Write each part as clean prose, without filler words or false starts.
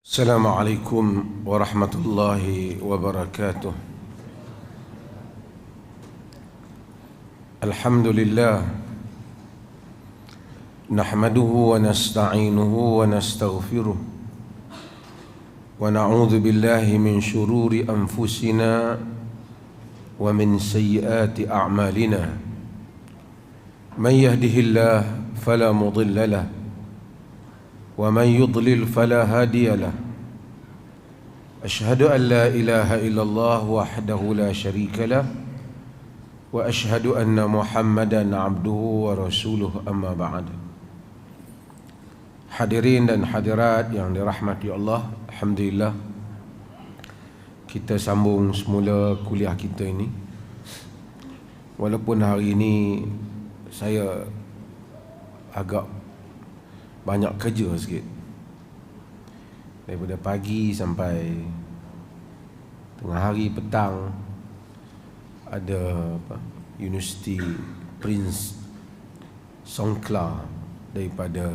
السلام عليكم ورحمة الله وبركاته. الحمد لله نحمده ونستعينه ونستغفره ونعوذ بالله من شرور أنفسنا ومن سيئات أعمالنا. من يهده الله فلا مضل له ومن يضلل فلا هادي له. أشهد أن لا إله إلا الله وحده لا شريك له وأشهد أن محمدا عبده ورسوله. أما بعد. Hadirin dan hadirat yang dirahmati Allah, alhamdulillah kita sambung semula kuliah kita ini. Walaupun hari ini saya agak banyak kerja sikit, daripada pagi sampai tengah hari, petang ada Universiti Prince Songkla daripada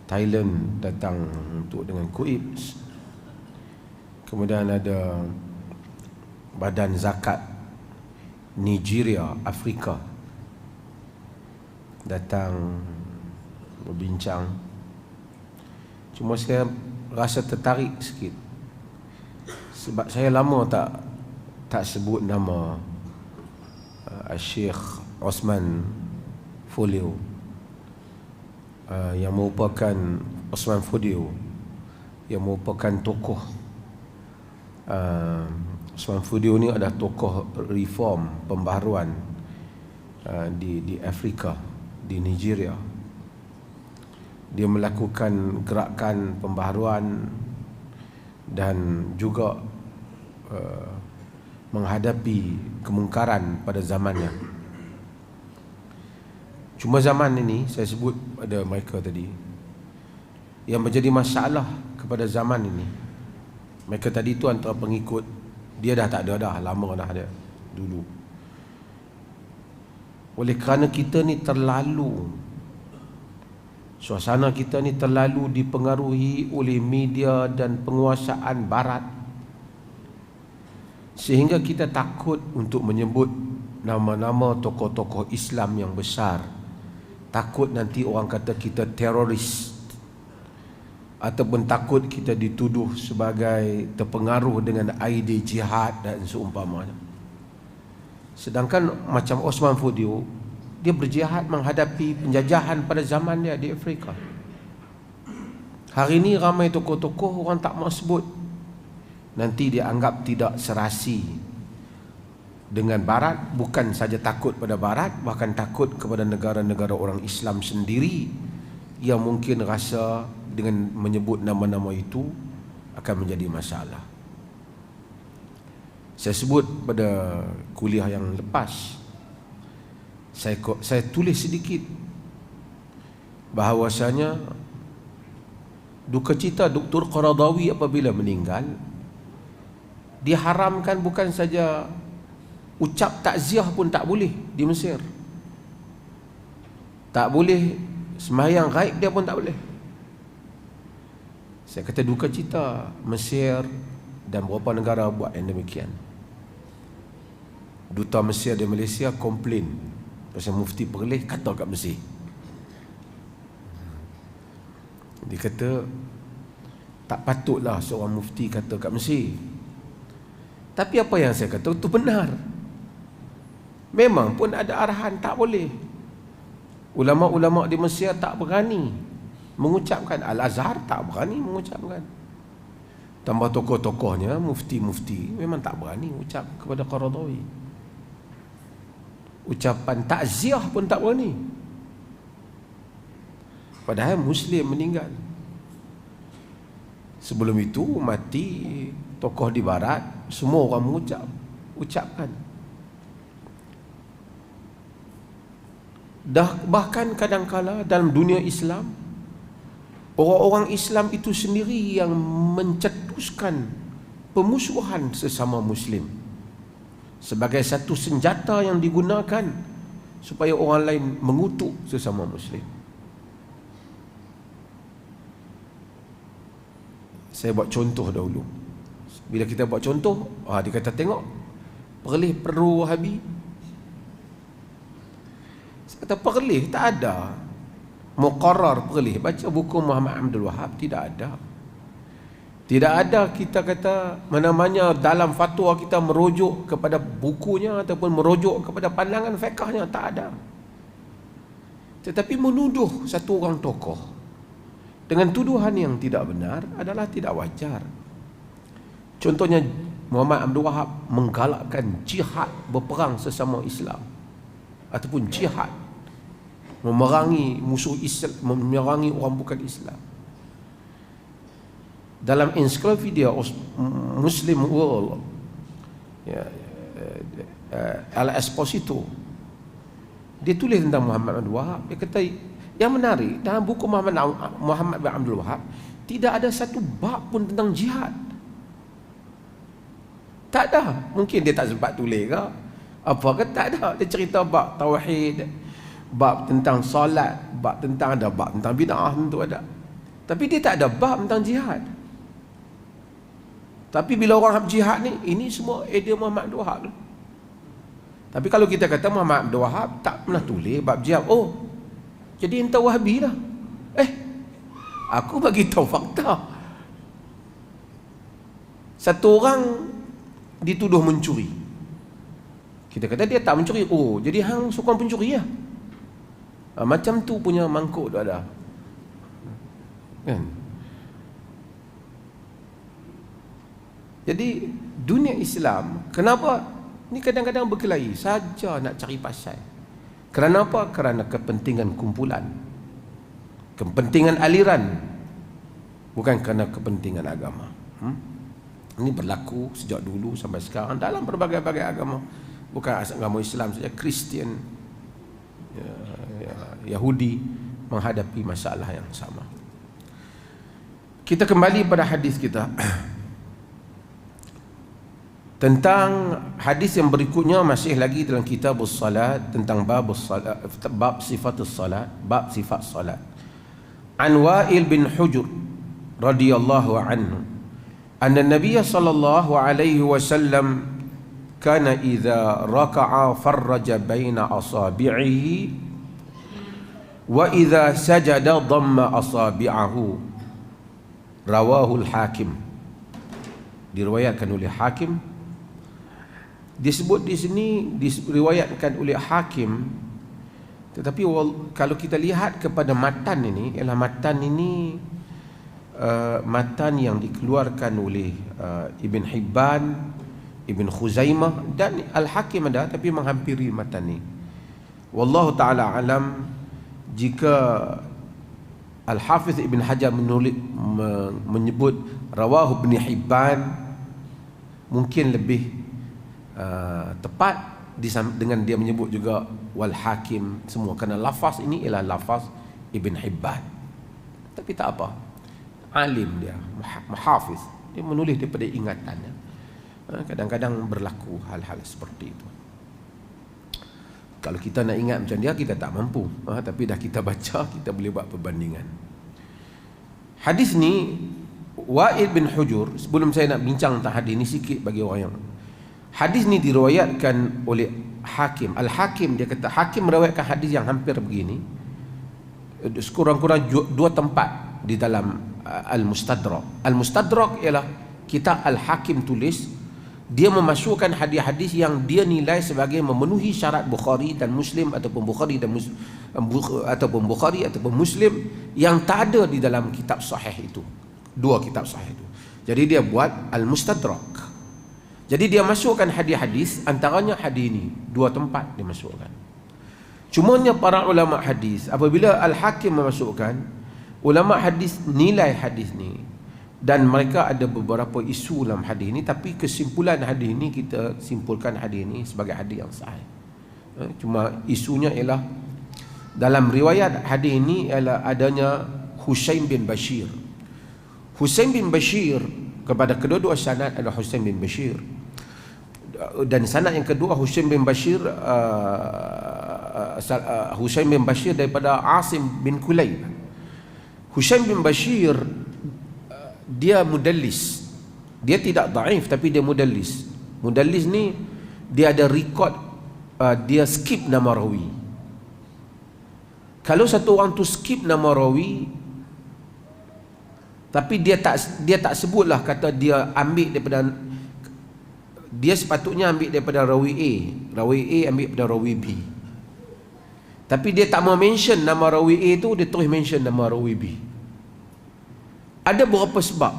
Thailand datang untuk dengan KUIPS. Kemudian ada Badan Zakat Nigeria, Afrika datang berbincang. Cuma saya rasa tertarik sikit sebab saya lama tak sebut nama Syekh Osman Fodio, yang merupakan Osman Fodio yang merupakan tokoh. Osman Fodio ni adalah tokoh reform pembaharuan di Afrika, di Nigeria. Dia melakukan gerakan pembaharuan dan juga menghadapi kemungkaran pada zamannya. Cuma zaman ini, saya sebut pada mereka tadi, yang menjadi masalah kepada zaman ini, mereka tadi itu antara pengikut, dia dah tak ada dah, lama dah ada dulu. Oleh kerana kita ni suasana kita ni terlalu dipengaruhi oleh media dan penguasaan barat, sehingga kita takut untuk menyebut nama-nama tokoh-tokoh Islam yang besar. Takut nanti orang kata kita teroris, ataupun takut kita dituduh sebagai terpengaruh dengan idea jihad dan seumpamanya. Sedangkan macam Osman Fodio, dia berjihad menghadapi penjajahan pada zaman dia di Afrika. Hari ini ramai tokoh-tokoh orang tak mau sebut. Nanti dia anggap tidak serasi dengan barat. Bukan saja takut pada barat, bahkan takut kepada negara-negara orang Islam sendiri, yang mungkin rasa dengan menyebut nama-nama itu akan menjadi masalah. Saya sebut pada kuliah yang lepas, saya tulis sedikit bahawasanya duka cita Dr. Qaradawi apabila meninggal, diharamkan bukan saja ucap takziah pun tak boleh di Mesir. Tak boleh sembahyang gaib dia pun tak boleh. Saya kata duka cita Mesir dan beberapa negara buat yang demikian. Duta Mesir di Malaysia komplain pasal mufti Perlis kata kat Mesir. Dia kata tak patutlah seorang mufti kata kat Mesir. Tapi apa yang saya kata itu benar. Memang pun ada arahan tak boleh. Ulama-ulama di Mesir tak berani mengucapkan. Al-Azhar tak berani mengucapkan. Tambah tokoh-tokohnya, mufti-mufti memang tak berani ucap kepada Qaradawi. Ucapan takziah pun tak berani. Padahal Muslim meninggal. Sebelum itu mati tokoh di barat, semua orang ucapkan. Bahkan kadang-kala dalam dunia Islam, orang-orang Islam itu sendiri yang mencetuskan pemusuhan sesama Muslim sebagai satu senjata yang digunakan supaya orang lain mengutuk sesama Muslim. Saya buat contoh dahulu. Bila kita buat contoh, dia kata tengok, perlih perlu Wahabi. Saya kata perlih tak ada. Muqarrar perlih. Baca buku Muhammad Abdul Wahab, tidak ada. Tidak ada kita kata mana-mana dalam fatwa kita merujuk kepada bukunya ataupun merujuk kepada pandangan fiqhnya, tak ada. Tetapi menuduh satu orang tokoh dengan tuduhan yang tidak benar adalah tidak wajar. Contohnya Muhammad Abdul Wahab menggalakkan jihad berperang sesama Islam ataupun jihad memerangi musuh Islam, memerangi orang bukan Islam. Dalam ensiklopedia Muslim World, Al Esposito, dia tulis tentang Muhammad Abdul Wahab. Dia kata yang menarik, dalam buku Muhammad bin Abdul Wahab tidak ada satu bab pun tentang jihad. Tak ada. Mungkin dia tak sempat tulis ke apa ke, tak ada. Dia cerita bab tauhid, bab tentang solat, bab tentang bid'ah, tentu ada. Tapi dia tak ada bab tentang jihad. Tapi bila orang jihad ni, ini semua idea Muhammad Abdul Wahab. Tapi kalau kita kata Muhammad Abdul Wahab tak pernah tulis bab jihad, jadi entah Wahabi lah. Aku bagi tahu fakta. Satu orang dituduh mencuri. Kita kata dia tak mencuri. Jadi hang sokong pencuri lah. Macam tu punya mangkuk tu ada. Kan? Jadi dunia Islam, kenapa ni kadang-kadang berkelahi saja nak cari pasal. Kerana apa? Kerana kepentingan kumpulan, kepentingan aliran, bukan kerana kepentingan agama. Ini berlaku sejak dulu sampai sekarang dalam berbagai-bagai agama. Bukan agama Islam saja, Kristian, Yahudi menghadapi masalah yang sama. Kita kembali pada hadis kita. Tentang hadis yang berikutnya masih lagi dalam kitab salat, tentang bab salat, bab sifatus salat, bab sifat salat. An Wa'il bin Hujr radhiyallahu anhu anna Nabiy sallallahu alaihi wasallam kana idza raka'a farraja baina asabi'ihi wa idza sajada dhamma asabi'ahu. Rawahu al-Hakim. Diriwayatkan oleh Hakim. Disebut di sini, diriwayatkan oleh Hakim, tetapi kalau kita lihat kepada matan ini, ialah matan ini matan yang dikeluarkan oleh Ibn Hibban, Ibn Khuzaimah dan Al-Hakim ada, tapi menghampiri matan ini. Wallahu ta'ala alam. Jika Al-Hafiz Ibn Hajar menyebut rawahu Ibn Hibban, mungkin lebih tepat dengan dia menyebut juga wal Hakim semua, kerana lafaz ini ialah lafaz Ibn Hibban. Tapi tak apa, alim dia, muhafiz, dia menulis daripada ingatannya. Kadang-kadang berlaku hal-hal seperti itu. Kalau kita nak ingat macam dia, kita tak mampu. Tapi dah kita baca, kita boleh buat perbandingan. Hadis ni Wa'il bin Hujur, sebelum saya nak bincang tentang hadis ni sikit bagi orang yang, hadis ni diriwayatkan oleh Hakim. Al-Hakim, dia kata Hakim meriwayatkan hadis yang hampir begini, sekurang-kurang 2 tempat di dalam Al-Mustadrak. Al-Mustadrak ialah kitab Al-Hakim tulis. Dia memasukkan hadis-hadis yang dia nilai sebagai memenuhi syarat Bukhari dan Muslim, ataupun Bukhari ataupun Muslim, yang tak ada di dalam kitab sahih itu, 2 kitab sahih itu. Jadi dia buat Al-Mustadrak. Jadi dia masukkan hadis-hadis, antaranya hadis ini 2 tempat dia masukkan. Cumanya para ulama hadis, apabila Al-Hakim memasukkan, ulama hadis nilai hadis ni, dan mereka ada beberapa isu dalam hadis ni, tapi kesimpulan hadis ni, kita simpulkan hadis ni sebagai hadis yang sahih. Cuma isunya ialah dalam riwayat hadis ini ialah adanya Husain bin Bashir. Husain bin Bashir, kepada kedua-dua sanad adalah Husain bin Bashir, dan sanad yang kedua Husain bin Bashir, Husain bin Bashir daripada Asim bin Kulayb. Husain bin Bashir dia mudallis. Dia tidak dhaif tapi dia mudallis. Mudallis ni dia ada record, dia skip nama rawi. Kalau satu orang tu skip nama rawi tapi dia tak sebutlah kata dia ambil daripada, dia sepatutnya ambil daripada rawi A, rawi A ambil daripada rawi B. Tapi dia tak mau mention nama rawi A tu, dia terus mention nama rawi B. Ada beberapa sebab.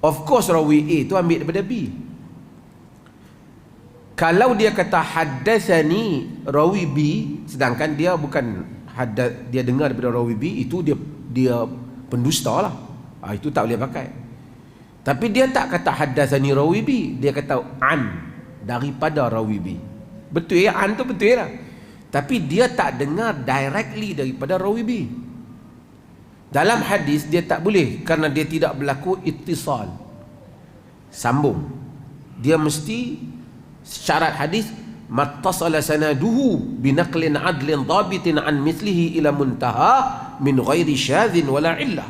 Of course rawi A tu ambil daripada B. Kalau dia kata haddatsani rawi B, sedangkan dia bukan dia dengar daripada rawi B, itu dia pendusta lah. Itu tak boleh pakai. Tapi dia tak kata haddatsani rawi B, dia kata an, daripada rawi B. Betul ya, an tu betul lah. Tapi dia tak dengar directly daripada rawi B. Dalam hadis dia tak boleh, kerana dia tidak berlaku ittisal, sambung. Dia mesti syarat hadis mattasala sanaduhu binaqlin adlin dhabitin an mithlihi ila muntaha min ghairi syadhin wala illah.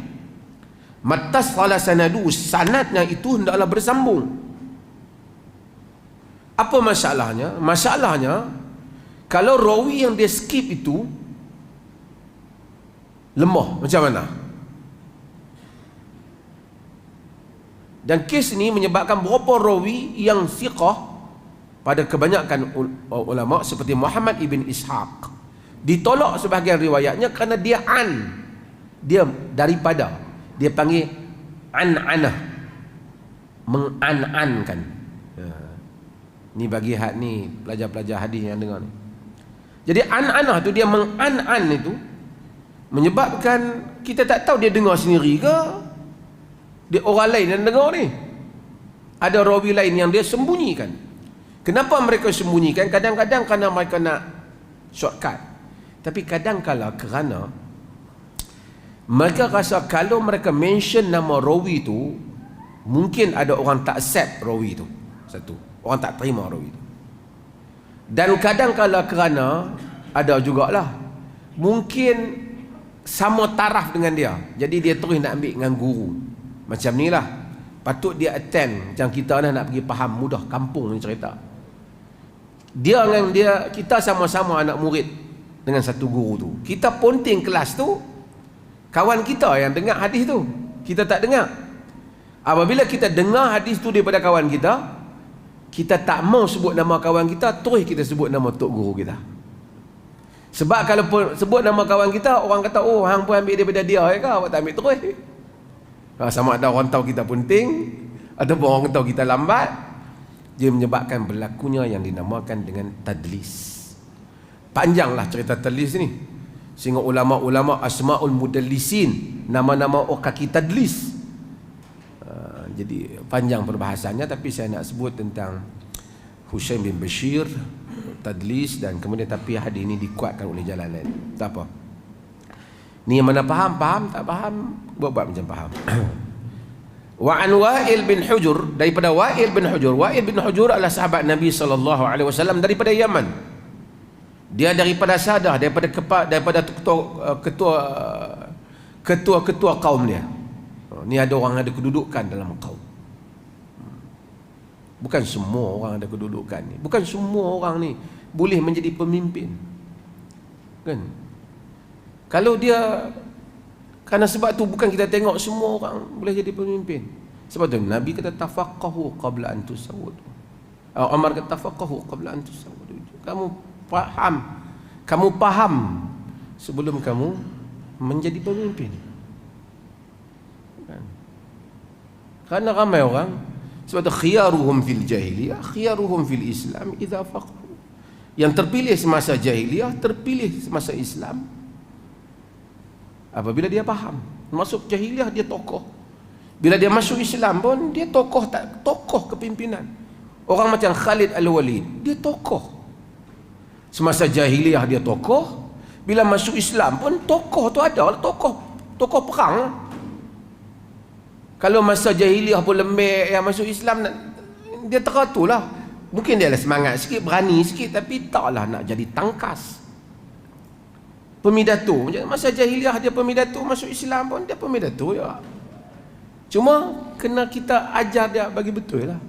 Mattasala sanaduhu, sanadnya itu hendaklah bersambung. Apa masalahnya? Masalahnya kalau rawi yang dia skip itu lemah, macam mana? Dan kes ini menyebabkan beberapa rawi yang thiqah pada kebanyakan ulama seperti Muhammad ibn Ishaq ditolak sebahagian riwayatnya kerana dia dia daripada, dia panggil an'anah, mengan-ankan. Ni bagi ni pelajar-pelajar hadis yang dengar ni. Jadi an-anah tu, dia mengan-an itu menyebabkan kita tak tahu dia dengar sendiri ke, dia orang lain yang dengar ni. Ada rawi lain yang dia sembunyikan. Kenapa mereka sembunyikan? Kadang-kadang kerana mereka nak shortcut. Tapi kadang-kala kerana mereka rasa kalau mereka mention nama rawi tu, mungkin ada orang tak accept rawi tu. Satu, orang tak terima rawi tu. Dan kadang-kala kerana ada jugalah mungkin sama taraf dengan dia, jadi dia terus nak ambil dengan guru. Macam ni lah, patut dia attend. Macam kita nak pergi faham mudah kampung ni cerita, dia dengan dia, kita sama-sama anak murid dengan satu guru tu. Kita ponting kelas tu, kawan kita yang dengar hadis tu, kita tak dengar. Apabila kita dengar hadis tu daripada kawan kita, kita tak mau sebut nama kawan kita, terus kita sebut nama tok guru kita. Sebab kalau sebut nama kawan kita, orang kata, oh hang pun ambil daripada dia ke, awak tak ambil terus. Sama ada orang tahu kita penting ataupun orang tahu kita lambat. Dia menyebabkan berlakunya yang dinamakan dengan tadlis. Panjanglah cerita tadlis ni, sehingga ulama-ulama asma'ul mudallisin, nama-nama orang kaki tadlis. Jadi panjang perbahasannya, tapi saya nak sebut tentang Husain bin Bashir, tadlis, dan kemudian tapi hadis ini dikuatkan oleh jalan lain. Tak apa. Ni yang mana faham, tak faham, buat macam faham. Wa an Wa'il bin Hujur, daripada Wa'il bin Hujur. Wa'il bin Hujur adalah sahabat Nabi SAW daripada Yaman. Dia daripada Sadah, daripada ketua kaum dia. Ni ada orang ada kedudukan dalam kaum. Bukan semua orang ada kedudukan ni. Bukan semua orang ni boleh menjadi pemimpin. Kan? Kalau dia, kerana sebab tu bukan kita tengok semua orang boleh jadi pemimpin. Sebab tu Nabi kata tafaqahu qabla an tusawwadu. Umar kata tafaqahu qabla an tusawwadu. Kamu faham sebelum kamu menjadi pemimpin. Kerana ramai orang, sebab tu khiyaruhum fil jahiliyah, khiyaruhum fil Islam idza faqahu. Yang terpilih semasa jahiliyah, terpilih semasa Islam apabila dia faham. Masuk jahiliyah dia tokoh, bila dia masuk Islam pun dia tokoh kepimpinan. Orang macam Khalid Al-Walid, dia tokoh. Semasa jahiliyah dia tokoh, bila masuk Islam pun tokoh tu ada, tokoh perang. Kalau masa jahiliyah pun lembek, yang masuk Islam dia teratulah. Mungkin dia ada semangat sikit, berani sikit, tapi taklah nak jadi tangkas. Pemidato, masa jahiliyah dia pemidato, masuk Islam pun dia pemidato ya. Cuma kena kita ajar dia bagi betul lah.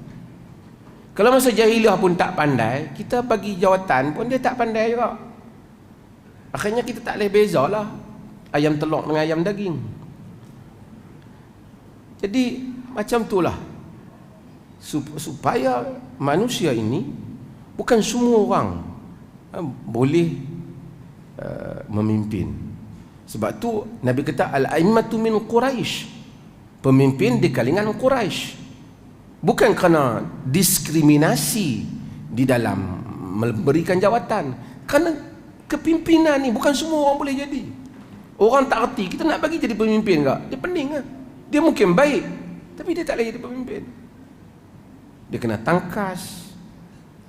Kalau masa jahiliah pun tak pandai, kita bagi jawatan pun dia tak pandai juga. Akhirnya kita tak boleh bezalah ayam telur dengan ayam daging. Jadi macam itulah, supaya manusia ini, bukan semua orang boleh memimpin. Sebab tu Nabi kata al-a'immatu min Quraisy, pemimpin di kalangan Quraisy. Bukan kerana diskriminasi di dalam memberikan jawatan, kerana kepimpinan ni bukan semua orang boleh jadi. Orang tak erti, kita nak bagi jadi pemimpin ke? Dia pening ke? Dia mungkin baik, tapi dia tak boleh jadi pemimpin. Dia kena tangkas,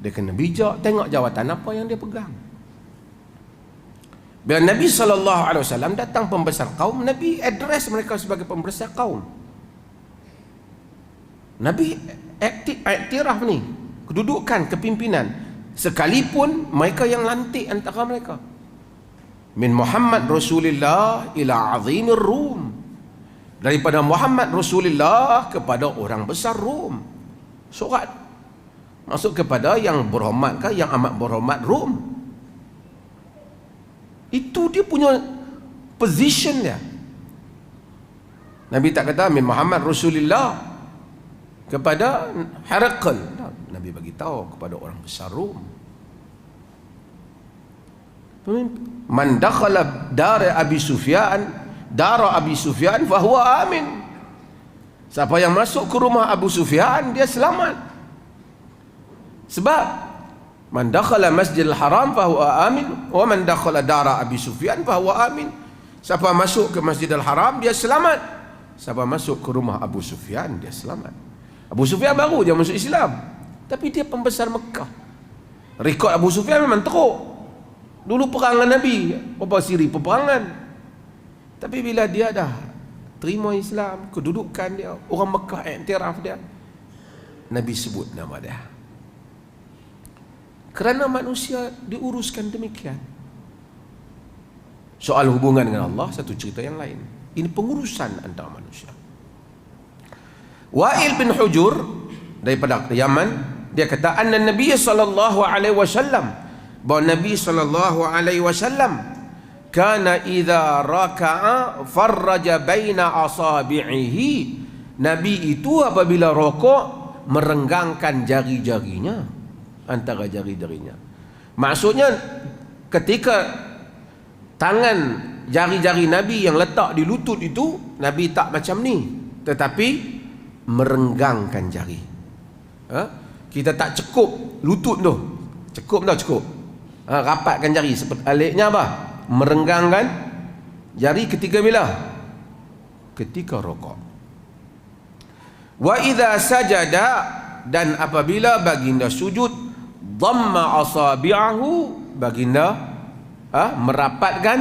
dia kena bijak, tengok jawatan apa yang dia pegang. Bila Nabi SAW datang pembesar kaum, Nabi address mereka sebagai pembesar kaum. Nabi iktiraf ni kedudukan kepimpinan, sekalipun mereka yang lantik antara mereka. Min Muhammad Rasulullah ila azimir Rum, daripada Muhammad Rasulullah kepada orang besar Rum. Surat masuk kepada yang berhormat ke, yang amat berhormat Rum. Itu dia punya position dia. Nabi tak kata min Muhammad Rasulullah kepada Herakl. Nabi bagi tahu kepada orang besar Rom. Man dakhala dar Abi Sufyan, fa huwa amin. Siapa yang masuk ke rumah Abu Sufyan, dia selamat. Sebab man dakhala Masjidil Haram fa huwa amin, wa man dakhala dar Abi Sufyan fa huwa amin. Siapa masuk ke Masjidil Haram, dia selamat. Siapa masuk ke rumah Abu Sufyan, dia selamat. Abu Sufyan baru je masuk Islam, tapi dia pembesar Mekah. Rekod Abu Sufyan memang teruk. Dulu perangan Nabi, berapa siri peperangan. Tapi bila dia dah terima Islam, kedudukan dia, orang Mekah iktiraf dia, Nabi sebut nama dia. Kerana manusia diuruskan demikian. Soal hubungan dengan Allah, satu cerita yang lain. Ini pengurusan antara manusia. Wa'il bin Hujur daripada Yaman, dia kata anna Nabi sallallahu alaihi wasallam, bahawa Nabi sallallahu alaihi wasallam kana idza raka'a farraja baina asabi'ihi. Nabi itu apabila rokok merenggangkan jari-jarinya, antara jari-jarinya. Maksudnya ketika tangan jari-jari Nabi yang letak di lutut itu, Nabi tak macam ni, tetapi merenggangkan jari. Kita tak cekup lutut tu, cekup tak cukup, rapatkan jari. Sebaliknya apa? Merenggangkan jari ketika bila? Ketika rokok. Wa idza sajada, dan apabila baginda sujud, dhamma asabi'ahu, baginda merapatkan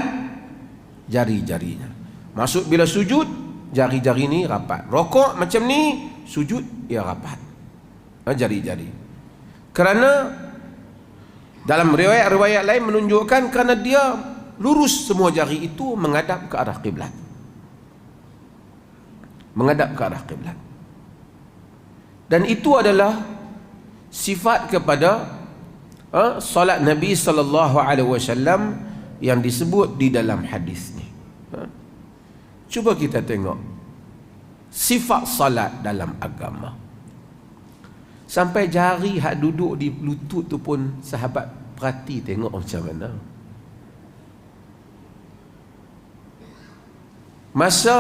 jari-jarinya. Maksud bila sujud, jari-jari ni rapat. Rokok macam ni, sujud ia rapat jari-jari. Kerana dalam riwayat-riwayat lain menunjukkan kerana dia lurus semua jari itu menghadap ke arah kiblat. Menghadap ke arah kiblat. Dan itu adalah sifat kepada solat Nabi sallallahu alaihi wasallam yang disebut di dalam hadis ni. Cuba kita tengok sifat salat dalam agama. Sampai jari hak duduk di lutut tu pun sahabat perhati tengok macam mana. Masa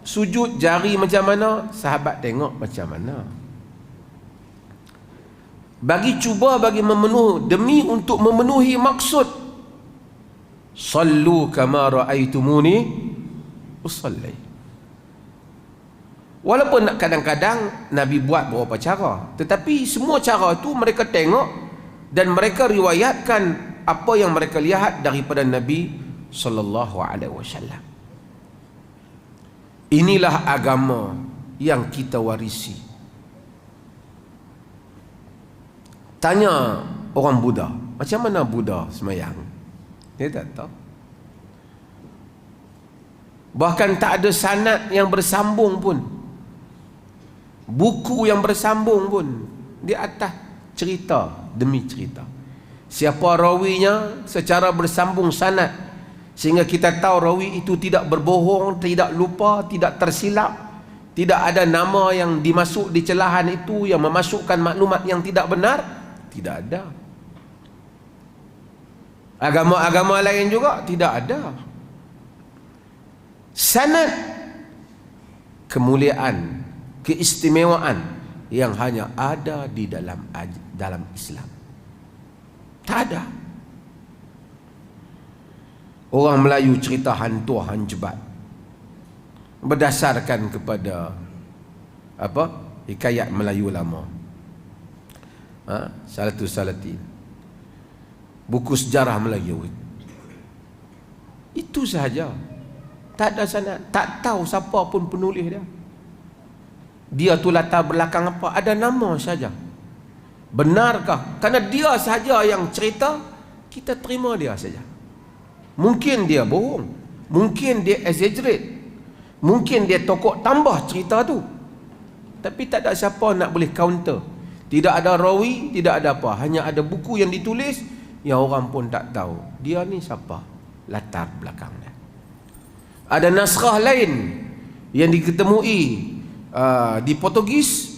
sujud jari macam mana, sahabat tengok macam mana. Demi untuk memenuhi maksud. Sallu kama ra'aitumuni usalli. Walaupun kadang-kadang Nabi buat beberapa cara, tetapi semua cara tu mereka tengok dan mereka riwayatkan apa yang mereka lihat daripada Nabi sallallahu alaihi wasallam. Inilah agama yang kita warisi. Tanya orang Buddha, macam mana Buddha semayang? Dia tak tahu. Bahkan tak ada sanad yang bersambung pun. Buku yang bersambung pun di atas cerita demi cerita. Siapa rawinya secara bersambung sanad, sehingga kita tahu rawi itu tidak berbohong, tidak lupa, tidak tersilap, tidak ada nama yang dimasuk di celahan itu yang memasukkan maklumat yang tidak benar. Tidak ada. Agama-agama lain juga tidak ada. Sanad kemuliaan, keistimewaan yang hanya ada di dalam Islam. Tak ada. Orang Melayu cerita hantu hanjebat berdasarkan kepada apa? Hikayat Melayu lama. Salatus Salatin. Buku sejarah Melayu. Itu sahaja. Tak ada sanad, tak tahu siapa pun penulis dia. Dia tu latar belakang apa? Ada nama saja. Benarkah? Karena dia saja yang cerita, kita terima dia saja. Mungkin dia bohong, mungkin dia exaggerate, mungkin dia tokok tambah cerita tu, tapi tak ada siapa nak boleh counter. Tidak ada rawi, tidak ada apa, hanya ada buku yang ditulis yang orang pun tak tahu dia ni siapa, latar belakangnya. Ada naskah lain yang diketemui di Portugis.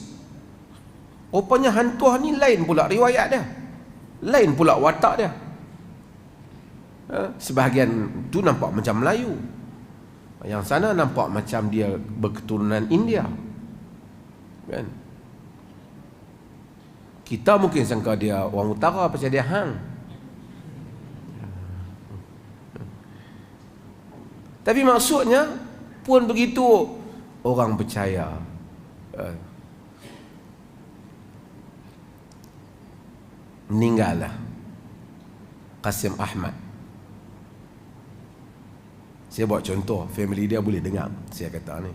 Rupanya hantuah ni lain pula riwayat dia, lain pula watak dia. Sebahagian tu nampak macam Melayu, yang sana nampak macam dia berketurunan India, kan? Kita mungkin sangka dia orang utara pasal dia hang. Tapi maksudnya pun begitu orang percaya. Meninggallah Qasim Ahmad. Saya buat contoh, family dia boleh dengar saya kata ni.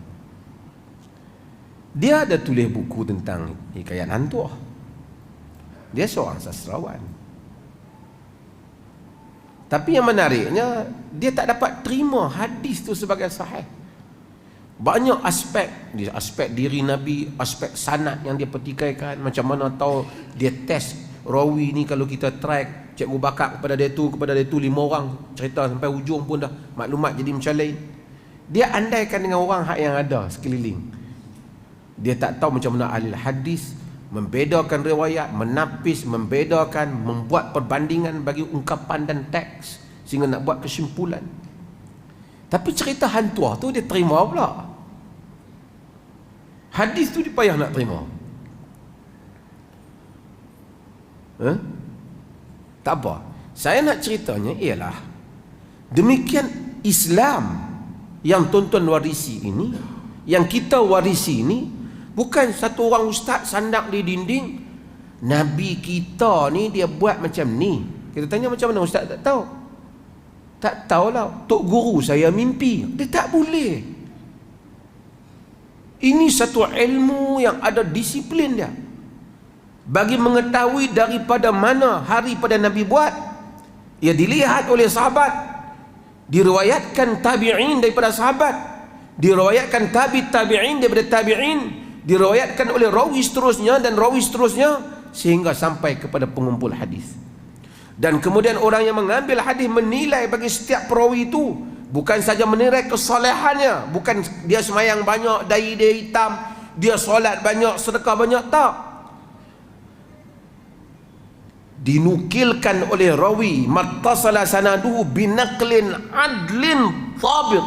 Dia ada tulis buku tentang hikayat hantu. Dia seorang sastrawan. Tapi yang menariknya, dia tak dapat terima hadis tu sebagai sahih. Banyak aspek diri Nabi, aspek sanad yang dia petikaikan. Macam mana tahu dia test rawi ni, kalau kita track cikgu bakar kepada dia tu 5 orang cerita sampai hujung pun dah maklumat jadi macam lain. Dia andaikan dengan orang hak yang ada sekeliling. Dia tak tahu macam mana ahli hadis membedakan riwayat, menapis, membedakan, membuat perbandingan bagi ungkapan dan teks sehingga nak buat kesimpulan. Tapi cerita hantuah tu dia terima pula. Hadis tu dia payah nak terima. Tak apa. Saya nak ceritanya ialah demikian Islam yang tuan-tuan warisi ini, yang kita warisi ini, bukan satu orang ustaz sandak di dinding. Nabi kita ni dia buat macam ni. Kita tanya macam mana ustaz, tak tahu. Tak tahulah. Tok guru saya mimpi. Dia tak boleh. Ini satu ilmu yang ada disiplin dia. Bagi mengetahui daripada mana hari pada Nabi buat, ia dilihat oleh sahabat, diriwayatkan tabi'in daripada sahabat, diriwayatkan tabi'in daripada tabi'in, diriwayatkan oleh rawi seterusnya dan rawi seterusnya sehingga sampai kepada pengumpul hadis. Dan kemudian orang yang mengambil hadis menilai bagi setiap perawi itu, bukan saja menilai kesalehannya, bukan dia semayang banyak, dahi dia hitam, dia solat banyak, sedekah banyak, tak. Dinukilkan oleh rawi mattasala sanaduhu binaqlin adlin thabit,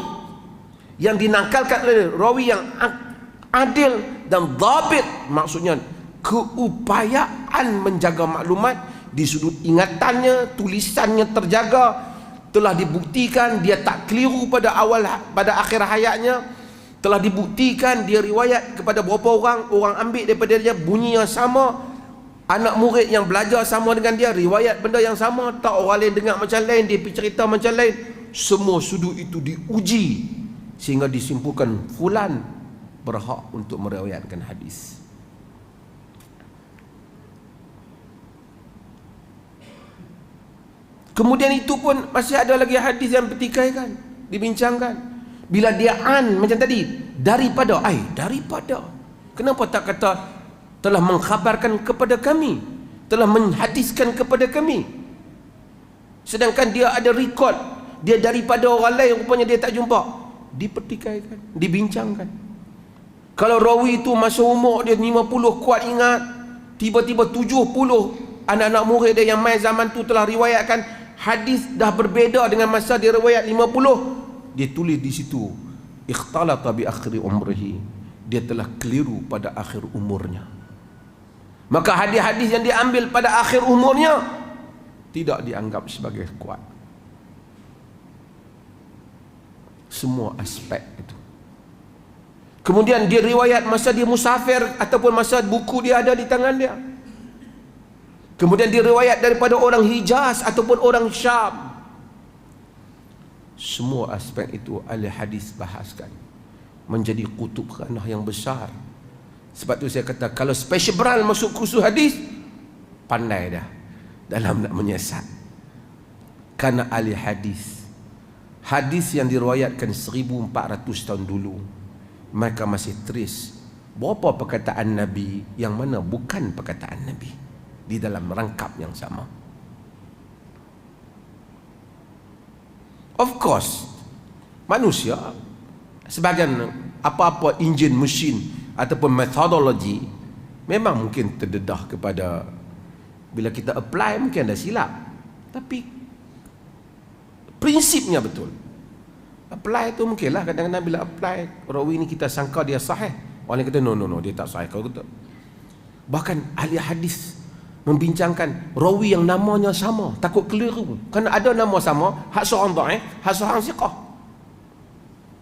yang dinakalkan oleh rawi yang adil dan dhabit, maksudnya keupayaan menjaga maklumat di sudut ingatannya, tulisannya terjaga, telah dibuktikan dia tak keliru pada akhir hayatnya, telah dibuktikan dia riwayat kepada berapa orang ambil daripada dia bunyi yang sama, anak murid yang belajar sama dengan dia riwayat benda yang sama, tak orang lain dengar macam lain, dia cerita macam lain. Semua sudut itu diuji sehingga disimpulkan fulan berhak untuk meriwayatkan hadis. Kemudian itu pun masih ada lagi hadis yang bertikaikan, dibincangkan. Bila dia macam tadi, daripada Kenapa tak kata telah mengkhabarkan kepada kami, telah menghadiskan kepada kami? Sedangkan dia ada rekod, dia daripada orang lain rupanya dia tak jumpa. Dipertikaikan, dibincangkan. Kalau rawi itu masa umur dia 50 kuat ingat, tiba-tiba 70 anak-anak murid dia yang main zaman tu telah riwayatkan hadis dah berbeza dengan masa dia riwayat 50, dia tulis di situ ikhtalata bi akhiri umrihi, dia telah keliru pada akhir umurnya. Maka hadis-hadis yang diambil pada akhir umurnya tidak dianggap sebagai kuat. Semua aspek itu. Kemudian dia riwayat masa dia musafir ataupun masa buku dia ada di tangan dia. Kemudian dia riwayat daripada orang Hijaz ataupun orang Syam. Semua aspek itu ahli hadis bahaskan, menjadi kutub khanah yang besar. Sebab tu saya kata, kalau special beral masuk kursus hadis, pandai dah dalam nak menyiasat. Karena ahli hadis, hadis yang diriwayatkan 1400 tahun dulu, mereka masih trace berapa perkataan Nabi yang mana bukan perkataan Nabi di dalam rangkap yang sama. Of course, manusia sebagian apa-apa enjin, mesin ataupun metodologi memang mungkin terdedah kepada, bila kita apply mungkin ada silap, tapi prinsipnya betul. Apply tu mungkinlah kadang-kadang bila apply rawi ni kita sangka dia sahih, orang lain kata no dia tak sahih. Kalau kata, bahkan ahli hadis membincangkan rawi yang namanya sama, takut keliru. Kerana ada nama sama, hak seorang dhaif, hak seorang siqah.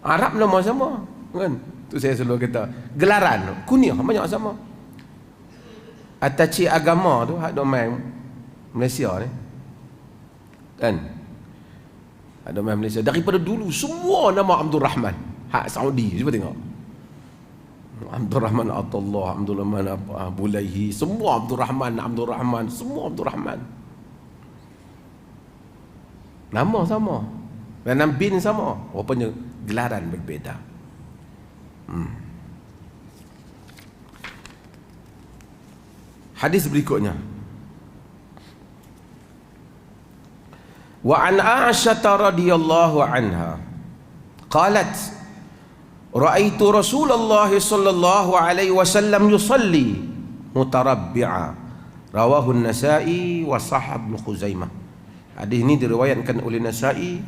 Arab nama sama, kan? Tu saya selalu kata, gelaran, kunyah banyak sama. Ataci agama tu hak domain Malaysia ni. Kan? Hak domain Malaysia daripada dulu semua nama Abdul Rahman, hak Saudi. Cuba tengok. Abdul Rahman Atullah, Abdul Rahman Bulaihi, semua Abdul Rahman, semua Abdul Rahman. Nama sama, dan bin sama, rupanya gelaran berbeza. Hadis berikutnya. Wa an Aisyah radhiyallahu anha qalat ra'aitu Rasulullah sallallahu alaihi wasallam yusalli mutarabbi'a, rawahu an-Nasa'i wa sahih Ibn Khuzaimah. Hadis ini diriwayatkan oleh Nasa'i,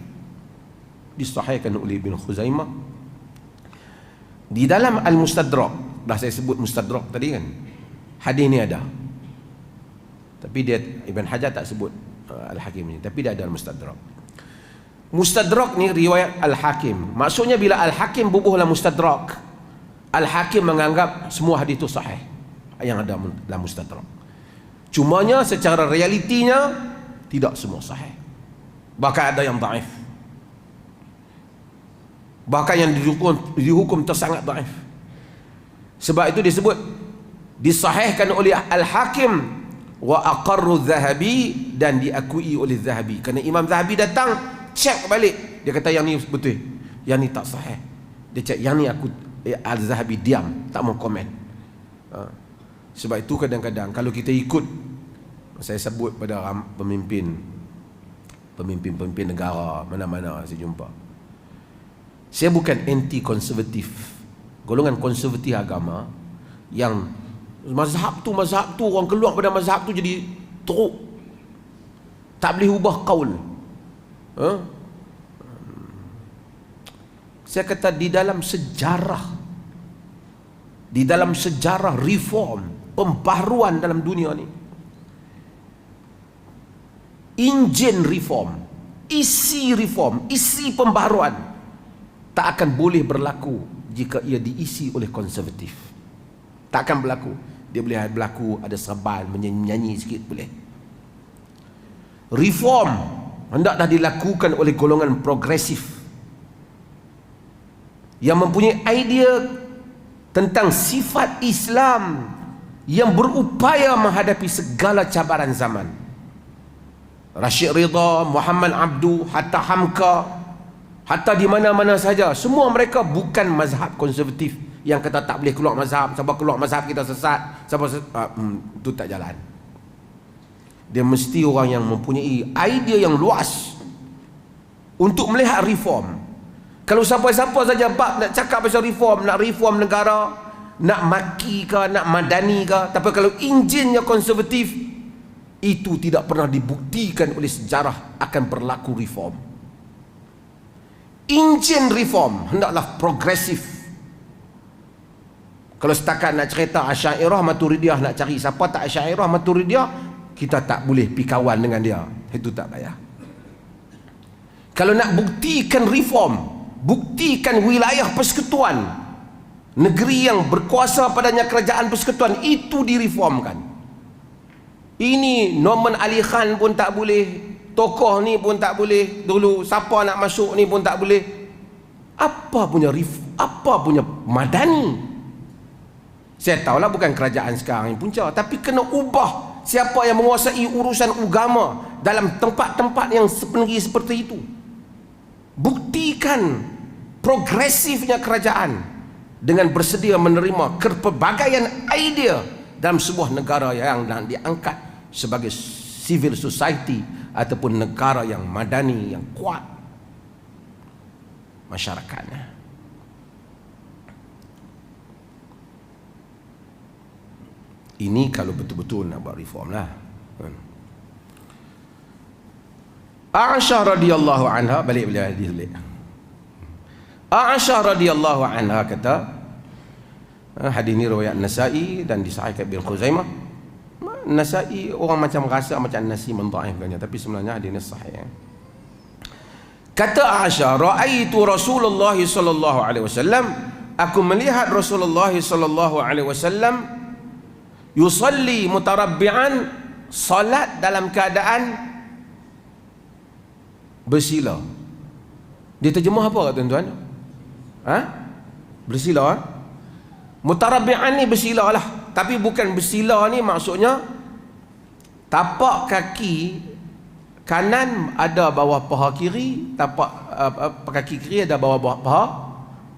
disahihkan oleh Ibn Khuzaimah. Di dalam Al-Mustadrak, dah saya sebut Mustadrak tadi kan, hadis ni ada, tapi dia Ibn Hajar tak sebut Al-Hakim ni, tapi dia ada Al-Mustadrak. Mustadrak ni riwayat Al-Hakim. Maksudnya bila Al-Hakim bubuhlah Mustadrak, Al-Hakim menganggap semua hadis itu sahih yang ada dalam Mustadrak. Cumanya secara realitinya tidak semua sahih. Bahkan ada yang dhaif. Bahkan yang dihukum tersangat dhaif. Sebab itu disebut disahihkan oleh Al-Hakim wa aqarru Zahabi, dan diakui oleh Zahabi. Kerana Imam Zahabi datang cek balik, dia kata yang ni betul, yang ni tak sahih. Dia cek yang ni, aku Al-Zahabi diam, tak mau komen. Sebab itu kadang-kadang kalau kita ikut, saya sebut pada pemimpin negara mana-mana saya jumpa, saya bukan anti konservatif, golongan konservatif agama yang mazhab tu orang keluar pada mazhab tu jadi teruk, tak boleh ubah qaul. Saya kata di dalam sejarah reform, pembaharuan dalam dunia ni, enjin reform, isi pembaharuan tak akan boleh berlaku jika ia diisi oleh konservatif. Tak akan berlaku. Dia boleh berlaku ada serban, menyanyi sikit boleh. Reform hendaklah dilakukan oleh golongan progresif yang mempunyai idea tentang sifat Islam yang berupaya menghadapi segala cabaran zaman. Rashid Ridha, Muhammad Abdu, Hatta Hamka, hatta di mana-mana saja, semua mereka bukan mazhab konservatif yang kata tak boleh keluar mazhab, sebab keluar mazhab kita sesat, sebab itu tak jalan. Dia mesti orang yang mempunyai idea yang luas untuk melihat reform. Kalau siapa-siapa saja bab nak cakap pasal reform, nak reform negara, nak maki ke, nak madani ke, tapi kalau enjinnya konservatif, itu tidak pernah dibuktikan oleh sejarah akan berlaku reform. Enjin reform hendaklah progresif. Kalau setakat nak cerita Asy'ariyah Maturidiyah, nak cari siapa tak Asy'ariyah Maturidiyah, kita tak boleh pi kawan dengan dia. Itu tak payah. Kalau nak buktikan reform, buktikan wilayah persekutuan, negeri yang berkuasa padanya kerajaan persekutuan, itu direformkan. Ini Norman Ali Khan pun tak boleh, tokoh ni pun tak boleh, dulu siapa nak masuk ni pun tak boleh. Apa punya madani? Saya tahulah bukan kerajaan sekarang yang punca, tapi kena ubah siapa yang menguasai urusan agama dalam tempat-tempat yang sepenuhnya seperti itu. Buktikan progresifnya kerajaan dengan bersedia menerima pelbagaian idea dalam sebuah negara yang diangkat sebagai civil society ataupun negara yang madani, yang kuat masyarakatnya. Ini kalau betul-betul nak buat reform lah. Aisyah radhiyallahu anha, balik hadis balik. Aisyah radhiyallahu anha kata, hadis ni riwayat Nasa'i dan disahihkan Ibn Khuzaimah. Nasa'i orang macam rasa macam Nasi mendhaifkannya, tapi sebenarnya hadis ni sahih. Kata Aisyah, ra'aitu Rasulullah sallallahu alaihi wasallam, aku melihat Rasulullah sallallahu alaihi wasallam yusalli mutarabbi'an, salat dalam keadaan bersila. Dia terjemah apa tuan-tuan? Bersila. Mutarabbi'an ni bersila lah, tapi bukan bersila ni maksudnya tapak kaki kanan ada bawah paha kiri, tapak kaki kiri ada bawah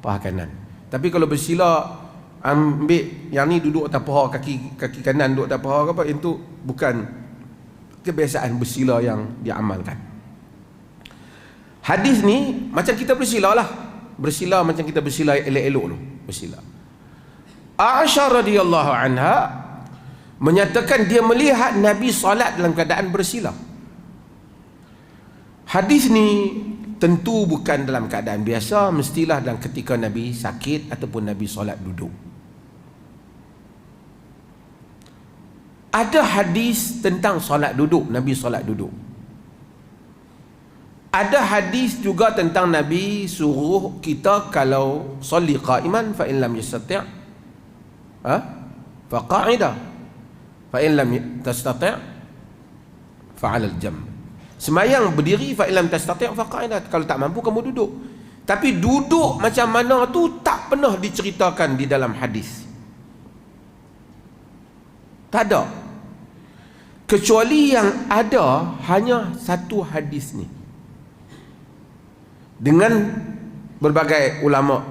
paha kanan. Tapi kalau bersila ambil yang ni duduk atas paha, kaki kanan duduk atas paha ke apa, itu bukan kebiasaan bersila yang diamalkan. Hadis ni macam kita bersila lah, bersila macam kita bersila elok-elok tu, bersila. Aisyah radhiyallahu anha menyatakan dia melihat Nabi solat dalam keadaan bersila. Hadis ni tentu bukan dalam keadaan biasa, mestilah dalam ketika Nabi sakit ataupun Nabi solat duduk. Ada hadis tentang solat duduk, Nabi solat duduk. Ada hadis juga tentang Nabi suruh kita kalau solli qa'iman fa in lam yastati' fa qa'ida fa in lam tastati' fa 'ala al-jamb. Semayang berdiri fa in lam tastati' fa qa'ida, kalau tak mampu kamu duduk. Tapi duduk macam mana tu tak pernah diceritakan di dalam hadis. Tak ada. Kecuali yang ada hanya satu hadis ni, dengan berbagai ulama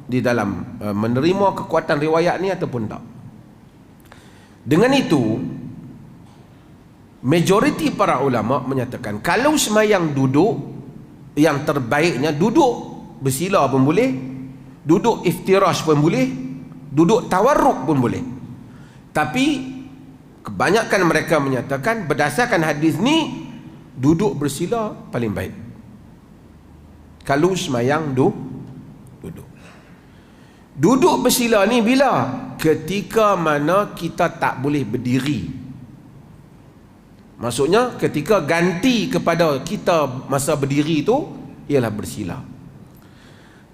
di dalam menerima kekuatan riwayat ni ataupun tak. Dengan itu majoriti para ulama menyatakan kalau semayang duduk, yang terbaiknya duduk bersila pun boleh, duduk iftirash pun boleh, duduk tawarruk pun boleh. Tapi kebanyakan mereka menyatakan berdasarkan hadis ni duduk bersila paling baik. Kalau semayang duduk. Duduk bersila ni bila? Ketika mana kita tak boleh berdiri. Maksudnya ketika ganti kepada kita masa berdiri tu ialah bersila.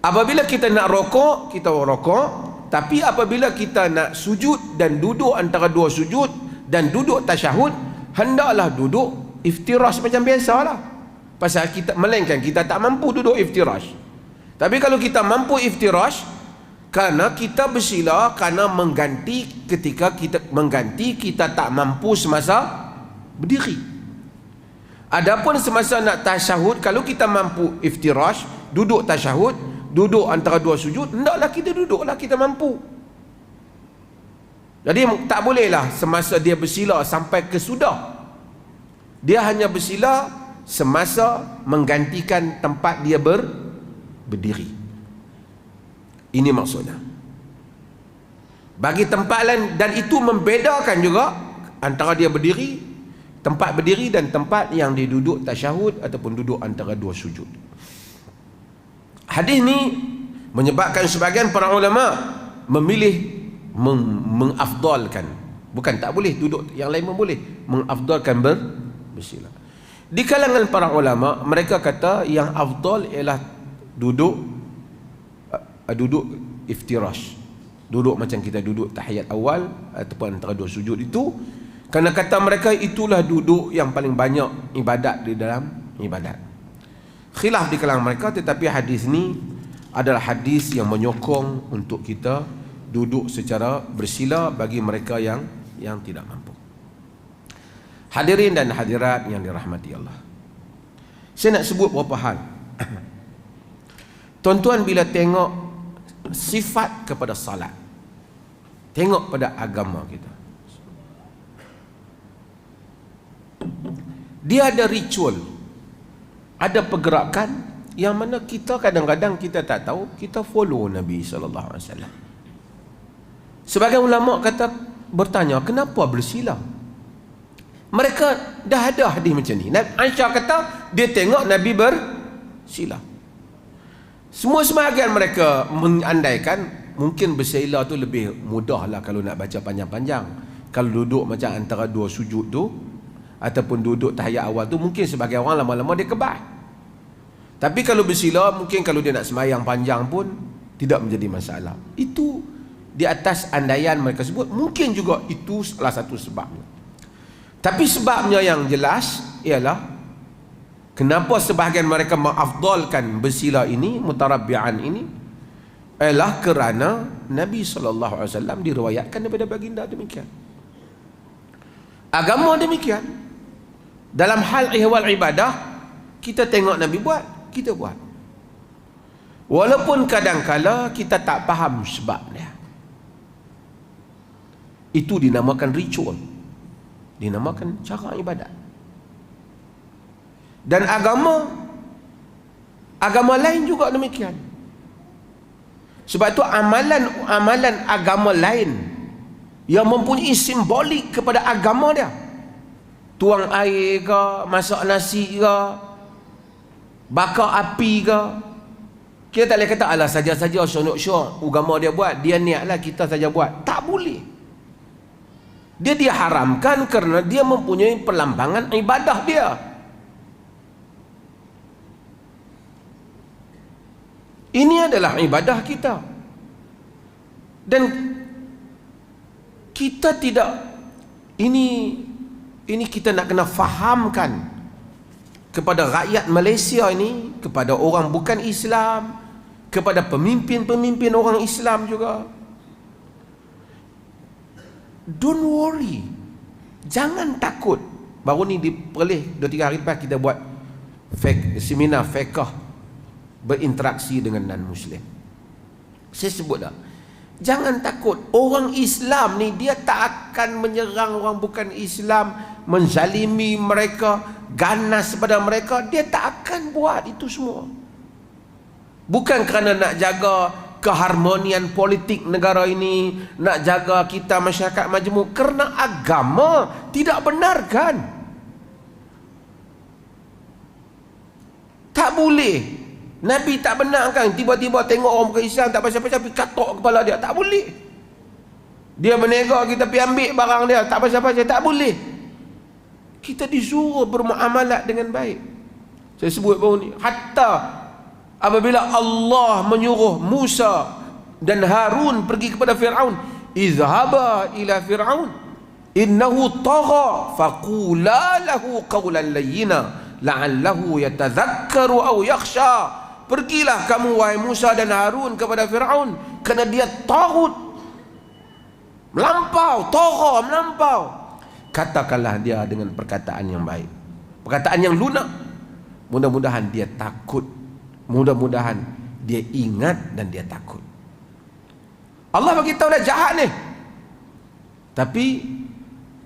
Apabila kita nak rokok, kita rokok. Tapi apabila kita nak sujud dan duduk antara dua sujud dan duduk tasyahud, hendaklah duduk iftirash macam biasalah. Pasal kita, melainkan kita tak mampu duduk iftirash. Tapi kalau kita mampu iftirash, kerana kita bersila, kerana mengganti, ketika kita mengganti kita tak mampu semasa berdiri. Adapun semasa nak tasyahud, kalau kita mampu iftirash, duduk tasyahud, duduk antara dua sujud, hendaklah kita duduklah kita mampu. Jadi tak bolehlah semasa dia bersila sampai ke sudah. Dia hanya bersila semasa menggantikan tempat dia berdiri. Ini maksudnya. Bagi tempat lain, dan itu membedakan juga antara dia berdiri, tempat berdiri dan tempat yang dia duduk tasyahud ataupun duduk antara dua sujud. Hadis ni menyebabkan sebagian para ulama memilih mengafdalkan, bukan tak boleh duduk, yang lain pun boleh mengafdalkan bersila. Di kalangan para ulama mereka kata yang afdal ialah duduk iftirash, duduk macam kita duduk tahiyat awal ataupun antara dua sujud itu, kerana kata mereka itulah duduk yang paling banyak ibadat di dalam ibadat. Khilaf di kalangan mereka, tetapi hadis ni adalah hadis yang menyokong untuk kita duduk secara bersila bagi mereka yang tidak mampu. Hadirin dan hadirat yang dirahmati Allah, saya nak sebut beberapa hal. Tuan-tuan bila tengok sifat kepada salat, tengok pada agama kita, dia ada ritual, ada pergerakan yang mana kita kadang-kadang kita tak tahu, kita follow Nabi SAW. Sebagian ulama kata, bertanya, kenapa bersila? Mereka dah ada hadis macam ni. Aisyah kata dia tengok Nabi bersila. Semua sebahagian mereka mengandaikan mungkin bersila tu lebih mudah lah kalau nak baca panjang-panjang. Kalau duduk macam antara dua sujud tu ataupun duduk tahiyat awal tu, mungkin sebagai orang lama-lama dia kebal. Tapi kalau bersila, mungkin kalau dia nak sembahyang panjang pun tidak menjadi masalah. Itu di atas andaian mereka sebut, mungkin juga itu salah satu sebabnya. Tapi sebabnya yang jelas ialah kenapa sebahagian mereka mengafdalkan bersila ini, mutarabbi'an ini, ialah kerana Nabi SAW diriwayatkan daripada baginda demikian. Agama demikian. Dalam hal ihwal ibadah, kita tengok Nabi buat, kita buat. Walaupun kadang-kala kita tak faham sebabnya. Itu dinamakan ritual, dinamakan cara ibadat. Dan agama lain juga demikian. Sebab itu amalan agama lain yang mempunyai simbolik kepada agama dia, tuang air ke, masak nasi ke, bakar api ke, kita tak boleh kata alah saja-saja syok-syok agama dia buat, dia niatlah kita saja buat. Tak boleh. Dia diharamkan kerana dia mempunyai perlambangan ibadah dia. Ini adalah ibadah kita. Dan kita tidak, ini kita nak kena fahamkan kepada rakyat Malaysia ini, kepada orang bukan Islam, kepada pemimpin-pemimpin orang Islam juga. Don't worry, jangan takut. Baru ni di Perlis 2-3 hari lepas kita buat seminar fiqh berinteraksi dengan non-Muslim. Saya sebut dah, jangan takut. Orang Islam ni dia tak akan menyerang orang bukan Islam, menzalimi mereka, ganas pada mereka. Dia tak akan buat itu semua. Bukan kerana nak jaga keharmonian politik negara ini, nak jaga kita masyarakat majmuk, kerana agama tidak benarkan. Tak boleh. Nabi tak benarkan tiba-tiba tengok orang bukan Islam tak pasal-pasal pergi katok kepala dia. Tak boleh. Dia berniaga, kita pergi ambil barang dia, tak pasal-pasal. Tak boleh. Kita disuruh bermuamalat dengan baik. Saya sebut baru ni, hatta apabila Allah menyuruh Musa dan Harun pergi kepada Fir'aun, izhaba ila Fir'aun innahu tagha faqula lahu qawlan layyina la'allahu yatadhakkaru aw yakhsha. Pergilah kamu wahai Musa dan Harun kepada Fir'aun, kerana dia tagut, melampau, tagha, melampau. Katakanlah dia dengan perkataan yang baik, perkataan yang lunak. Mudah-mudahan dia takut, mudah-mudahan dia ingat dan dia takut. Allah bagi tahu dah jahat ni, tapi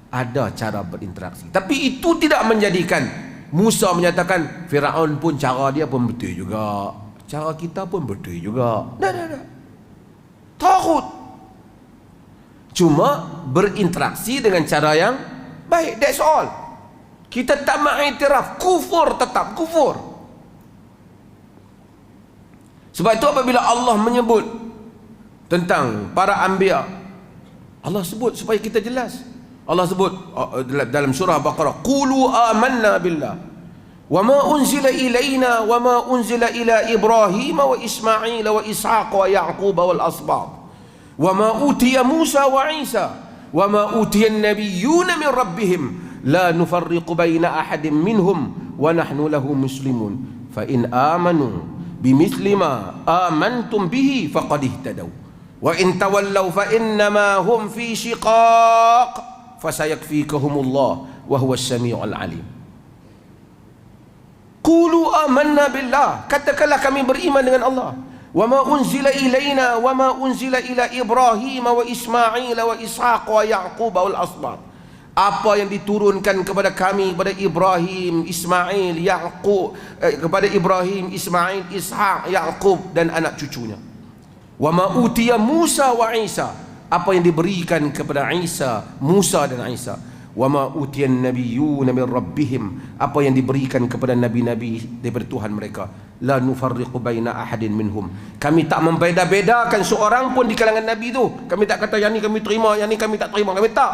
ada cara berinteraksi. Tapi itu tidak menjadikan Musa menyatakan Firaun pun cara dia pun betul juga, cara kita pun betul juga. Dah. Takut. Cuma berinteraksi dengan cara yang baik. That's all. Kita tak mengiktiraf. Kufur tetap kufur. Sebab itu apabila Allah menyebut tentang para anbiya, Allah sebut supaya kita jelas. Allah sebut dalam surah Baqarah, qulu amanna billah wa ma unzila ilaina wa ma unzila ila Ibrahim wa Ismail wa Ishaq wa Yaqub wal asbab wa ma utiya Musa wa Isa wa ma utiya an-nabiyyuna min rabbihim la nufarriqu baina ahadin minhum wa nahnu lahu muslimun fa in amanu bimithli ma amantum bihi faqad ihtadaw wa in tawallaw fa innama hum fi shiqaq fasayakfikahumullah wa huwas samiul alim. Qulu amanna billah, katakanlah kami beriman dengan Allah. Wa ma unzila ilaina wa ma unzila ila Ibrahim wa Ismail wa Ishaq wa Yaqub wal asbat. Apa yang diturunkan kepada kami, kepada Ibrahim, Ismail, Yaqub, kepada Ibrahim, Ismail, Ishaq, Yaqub dan anak cucunya. Wa ma utiya Musa wa Isa, apa yang diberikan kepada Isa, Musa dan Isa. Wa ma utiyan nabiyyuna min rabbihim, apa yang diberikan kepada nabi-nabi daripada Tuhan mereka. La nufarriqu baina ahadin minhum, kami tak membeda-bedakan seorang pun di kalangan nabi tu. Kami tak kata yang ni kami terima, yang ni kami tak terima, kami tak.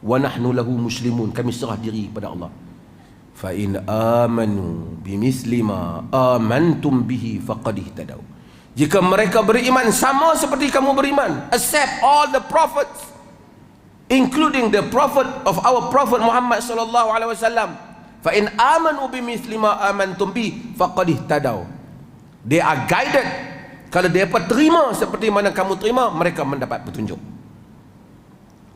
Wa nahnu lahu muslimun, kami serah diri kepada Allah. Fa in amanu bimithli ma amantum bihi faqad ihtadaw, jika mereka beriman sama seperti kamu beriman, accept all the prophets, including the prophet of our prophet Muhammad sallallahu alaihi wasallam. Fa in amanu bimithli ma amantum bi faqad ihtadaw, they are guided. Kalau mereka terima seperti mana kamu terima, mereka mendapat petunjuk.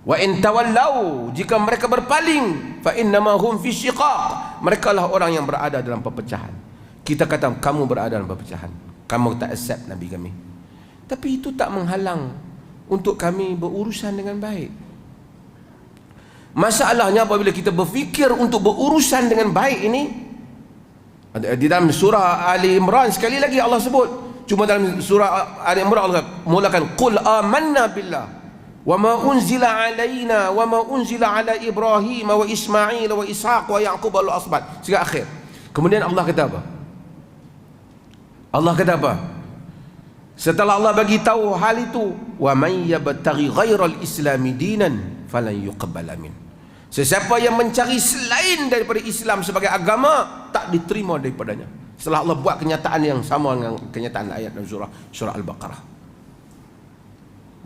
Wa in tawallau, jika mereka berpaling, fa innama hum fi shiqaq, mereka lah orang yang berada dalam perpecahan. Kita kata kamu berada dalam perpecahan, kamu tak accept Nabi kami, tapi itu tak menghalang untuk kami berurusan dengan baik. Masalahnya apabila kita berfikir untuk berurusan dengan baik ini, di dalam surah Ali Imran sekali lagi Allah sebut, cuma dalam surah Ali Imran Allah mulakan qul amanna billah wa ma unzila alaina wa ma unzila ala Ibrahim wa Ismail wa Ishaq wa Yaqub wal asbat sehingga akhir. Kemudian Allah kata apa? Allah kata apa? Setelah Allah bagi tahu hal itu, wa may yabtaghi ghairal islami dinan falan yuqbala min, sesiapa yang mencari selain daripada Islam sebagai agama, tak diterima daripadanya. Setelah Allah buat kenyataan yang sama dengan kenyataan ayat dalam surah Al-Baqarah,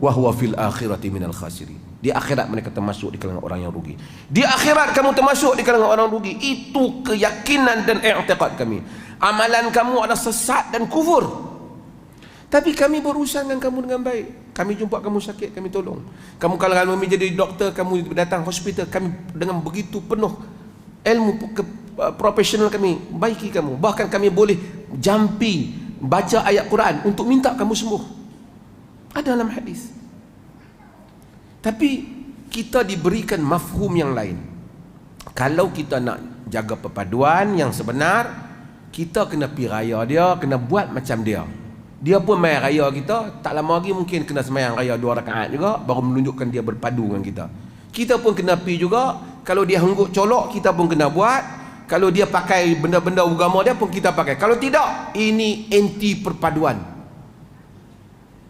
wa huwa fil akhirati minal khasirin, di akhirat mereka termasuk di kalangan orang yang rugi. Di akhirat kamu termasuk di kalangan orang rugi. Itu keyakinan dan i'tiqad kami. Amalan kamu adalah sesat dan kufur, tapi kami berurusan dengan kamu dengan baik. Kami jumpa kamu sakit, kami tolong. Kamu kalau kami jadi doktor, kamu datang hospital, kami dengan begitu penuh ilmu profesional kami baiki kamu. Bahkan kami boleh jampi baca ayat Quran untuk minta kamu sembuh. Ada dalam hadis. Tapi kita diberikan mafhum yang lain. Kalau kita nak jaga perpaduan yang sebenar, kita kena pi raya dia, kena buat macam dia. Dia pun main raya kita, tak lama lagi mungkin kena sembahyang raya 2 rakaat juga, baru menunjukkan dia berpadu dengan kita. Kita pun kena pi juga. Kalau dia henggut colok, kita pun kena buat. Kalau dia pakai benda-benda agama dia pun kita pakai. Kalau tidak, ini anti perpaduan.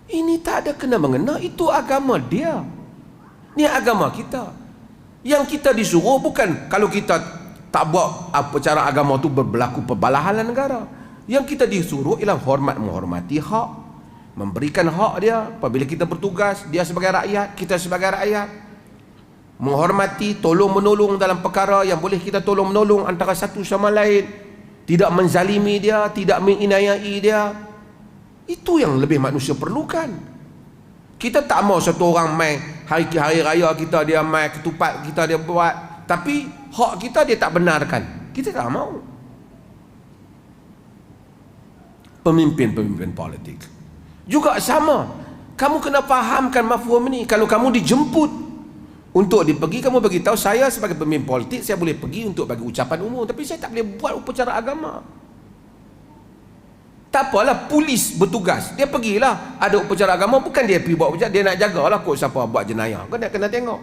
Ini tak ada kena mengena, itu agama dia. Ini agama kita. Yang kita disuruh bukan kalau kita tak buat apa cara agama tu berlaku perbalahan negara. Yang kita disuruh ialah menghormati hak, memberikan hak dia apabila kita bertugas, dia sebagai rakyat, kita sebagai rakyat. Menghormati, tolong menolong dalam perkara yang boleh kita tolong menolong antara satu sama lain. Tidak menzalimi dia, tidak menginayai dia. Itu yang lebih manusia perlukan. Kita tak mau satu orang main hari raya kita dia main ketupat kita dia buat, tapi hak kita dia tak benarkan. Kita tak mau. pemimpin-pemimpin politik. Juga sama, kamu kena fahamkan mafhum ni. Kalau kamu dijemput untuk dipergi, kamu bagi tahu, saya sebagai pemimpin politik, saya boleh pergi untuk bagi ucapan umum, tapi saya tak boleh buat upacara agama. Tak apalah, polis bertugas, dia pergilah, ada upacara agama, bukan dia pergi buat upacara, dia nak jagalah kok siapa buat jenayah, kau nak kena tengok.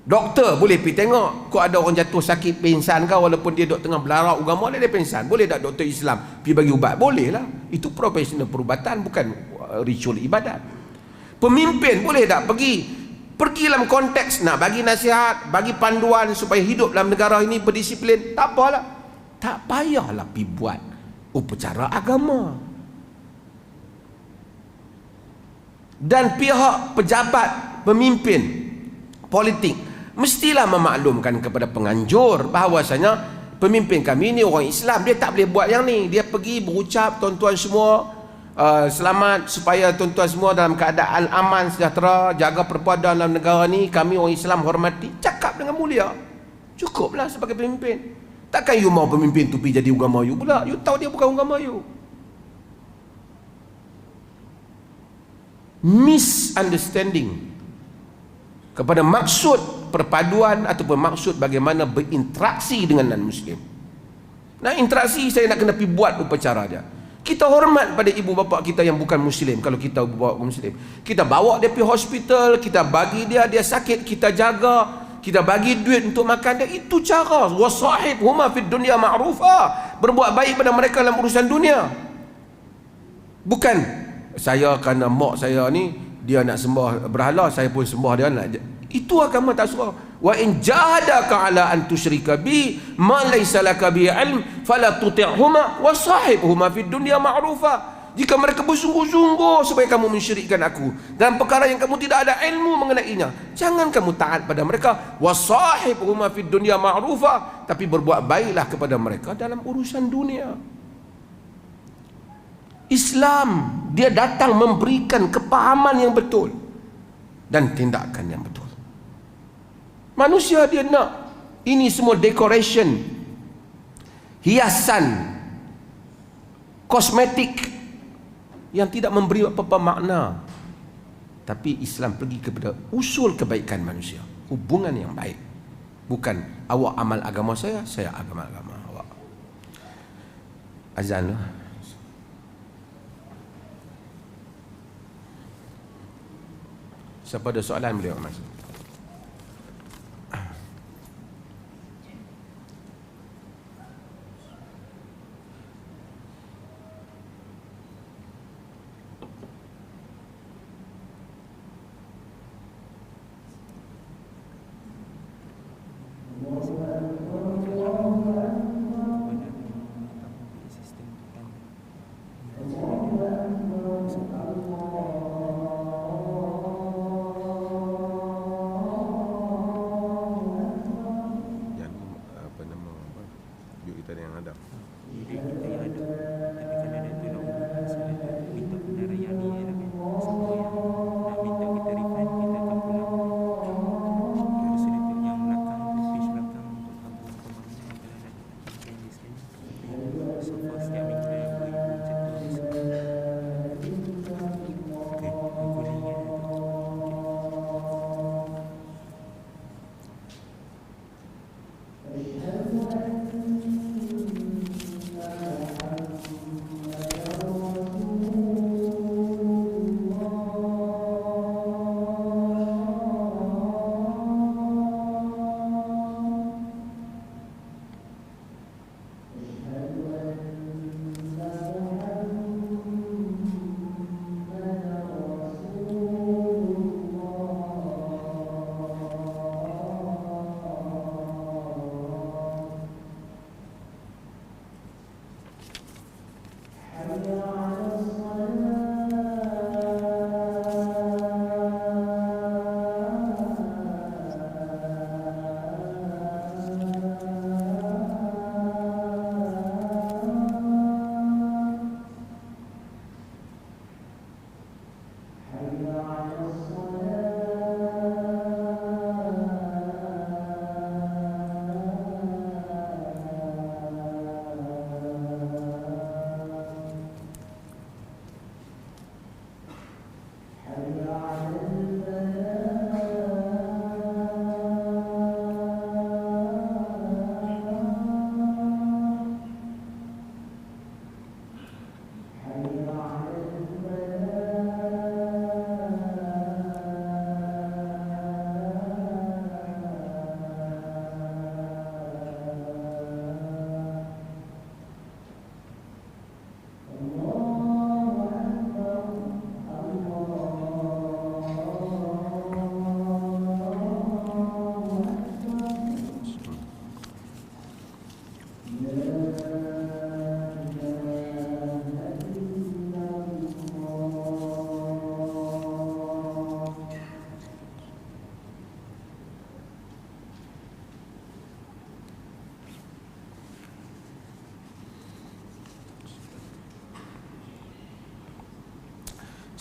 Doktor boleh pergi tengok, kok ada orang jatuh sakit pingsan kau, walaupun dia duk tengah belarang agama, dia pingsan, boleh tak doktor Islam pergi bagi ubat? Boleh lah, itu profesional perubatan, bukan ritual ibadat. Pemimpin boleh tak pergi dalam konteks nak bagi nasihat, bagi panduan supaya hidup dalam negara ini berdisiplin, tak apalah, tak payahlah pergi buat upacara agama. Dan pihak pejabat, pemimpin politik mestilah memaklumkan kepada penganjur bahawasanya pemimpin kami ni orang Islam, dia tak boleh buat yang ni. Dia pergi berucap, tuan-tuan semua selamat, supaya tuan-tuan semua dalam keadaan aman, sejahtera, jaga perpaduan dalam negara ni, kami orang Islam hormati. Cakap dengan mulia, cukuplah sebagai pemimpin. Takkan you mau pemimpin tu pergi jadi agama you pula, you tahu dia bukan agama you. Misunderstanding kepada maksud perpaduan ataupun maksud bagaimana berinteraksi dengan non-Muslim. Nah, interaksi saya nak kena pergi buat upacara dia. Kita hormat pada ibu bapa kita yang bukan Muslim. Kalau kita bawa Muslim, kita bawa dia pergi hospital, kita bagi dia sakit, kita jaga, kita bagi duit untuk makan dia. Itu cara wasahib huma fid dunya ma'rufa, berbuat baik pada mereka dalam urusan dunia. Bukan saya kerana mak saya ni dia nak sembah berhala, saya pun sembah dia nak. Itu agama tak suka. Wa in jahadaka ala an tusyrika bi ma laysa laka bi ilm fala tuti'huma wa sahibhuma fid dunya ma'rufa. Jika mereka bersungguh-sungguh supaya kamu mensyirikkan aku dalam perkara yang kamu tidak ada ilmu mengenainya, jangan kamu taat pada mereka. Wa sahibhuma fid dunya ma'rufa, tapi berbuat baiklah kepada mereka dalam urusan dunia. Islam dia datang memberikan kepahaman yang betul dan tindakan yang betul. Manusia dia nak ini semua decoration, hiasan, kosmetik yang tidak memberi apa-apa makna. Tapi Islam pergi kepada usul kebaikan manusia, hubungan yang baik. Bukan awak amal agama saya amal agama awak. Azan lah. Siapa ada soalan boleh masuk.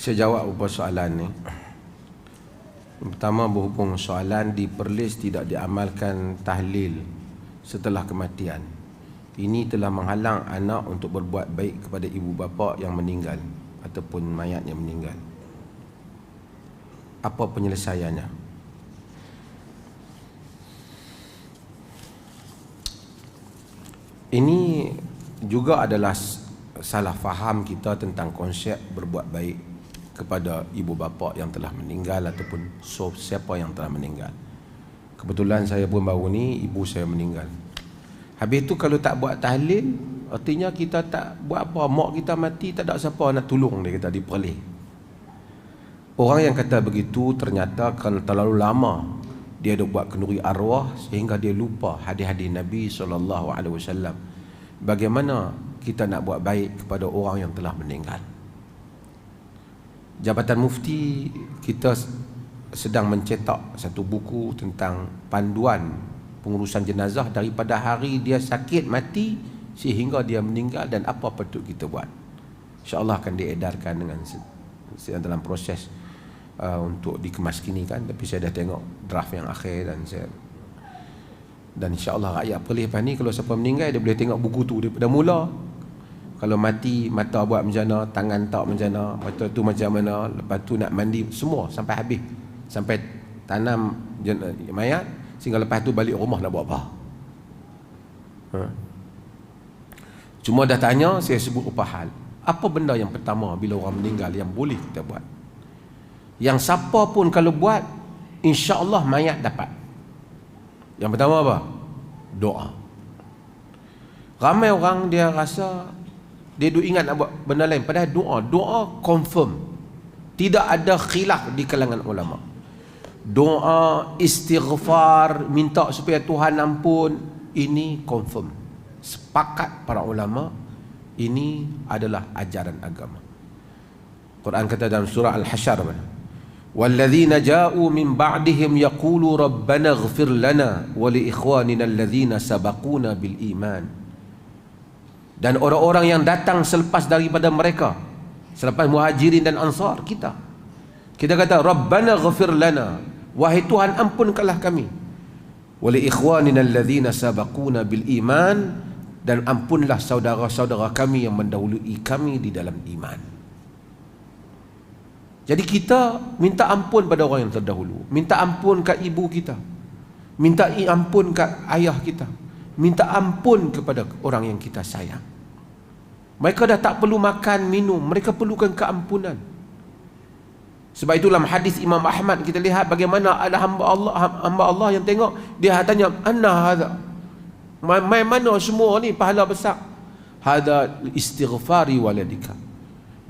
Saya jawab beberapa soalan ni. Pertama, berhubung soalan di Perlis tidak diamalkan tahlil setelah kematian. Ini telah menghalang anak untuk berbuat baik kepada ibu bapa yang meninggal ataupun mayat yang meninggal. Apa penyelesaiannya? Ini juga adalah salah faham kita tentang konsep berbuat baik kepada ibu bapa yang telah meninggal ataupun siapa yang telah meninggal. Kebetulan saya pun baru ni ibu saya meninggal. Habis tu kalau tak buat tahlil, artinya kita tak buat apa. Mak kita mati, tak ada siapa nak tolong dia, kata diperlih. Orang yang kata begitu ternyata kerana terlalu lama dia ada buat kenduri arwah sehingga dia lupa hadis-hadis Nabi SAW. Bagaimana kita nak buat baik kepada orang yang telah meninggal? Jabatan Mufti kita sedang mencetak satu buku tentang panduan pengurusan jenazah daripada hari dia sakit mati sehingga dia meninggal dan apa patut kita buat. InsyaAllah akan diedarkan dengan dalam proses untuk dikemaskinikan. Tapi saya dah tengok draft yang akhir dan insyaAllah rakyat Perlis lepas ni kalau siapa meninggal dia boleh tengok buku tu daripada mula. Kalau mati mata buat macam mana, tangan tak macam mana, mata tu macam mana, lepas tu nak mandi, semua sampai habis, sampai tanam mayat, sehingga lepas tu balik rumah nak buat apa. Cuma dah tanya, saya sebut apa hal. Apa benda yang pertama bila orang meninggal yang boleh kita buat? Yang siapa pun kalau buat, insya-Allah mayat dapat. Yang pertama apa? Doa. Ramai orang dia rasa dia duk ingat nak buat benda lain, padahal doa confirm. Tidak ada khilaf di kalangan ulama. Doa, istighfar, minta supaya Tuhan ampun, ini confirm. Sepakat para ulama, ini adalah ajaran agama. Quran kata dalam surah Al-Hasyr, walladzina ja'u min ba'dihim yaqulu rabbana ighfir lana wa li ikhwanina alladzina sabaquna bil iman. Dan orang-orang yang datang selepas daripada mereka, selepas muhajirin dan ansar, kita kata rabbana ighfir lana, wahai Tuhan ampunkanlah kami, wa li ikhwanina alladzina sabaquna bil iman, dan ampunlah saudara-saudara kami yang mendahului kami di dalam iman. Jadi kita minta ampun pada orang yang terdahulu, minta ampun kat ibu kita, minta ampun kat ayah kita, minta ampun kepada orang yang kita sayang. Mereka dah tak perlu makan, minum, mereka perlukan keampunan. Sebab itu dalam hadis Imam Ahmad kita lihat bagaimana ada hamba Allah yang tengok, dia tanya, anna hadha, mana semua ni pahala besar? Hadha istighfari waladika,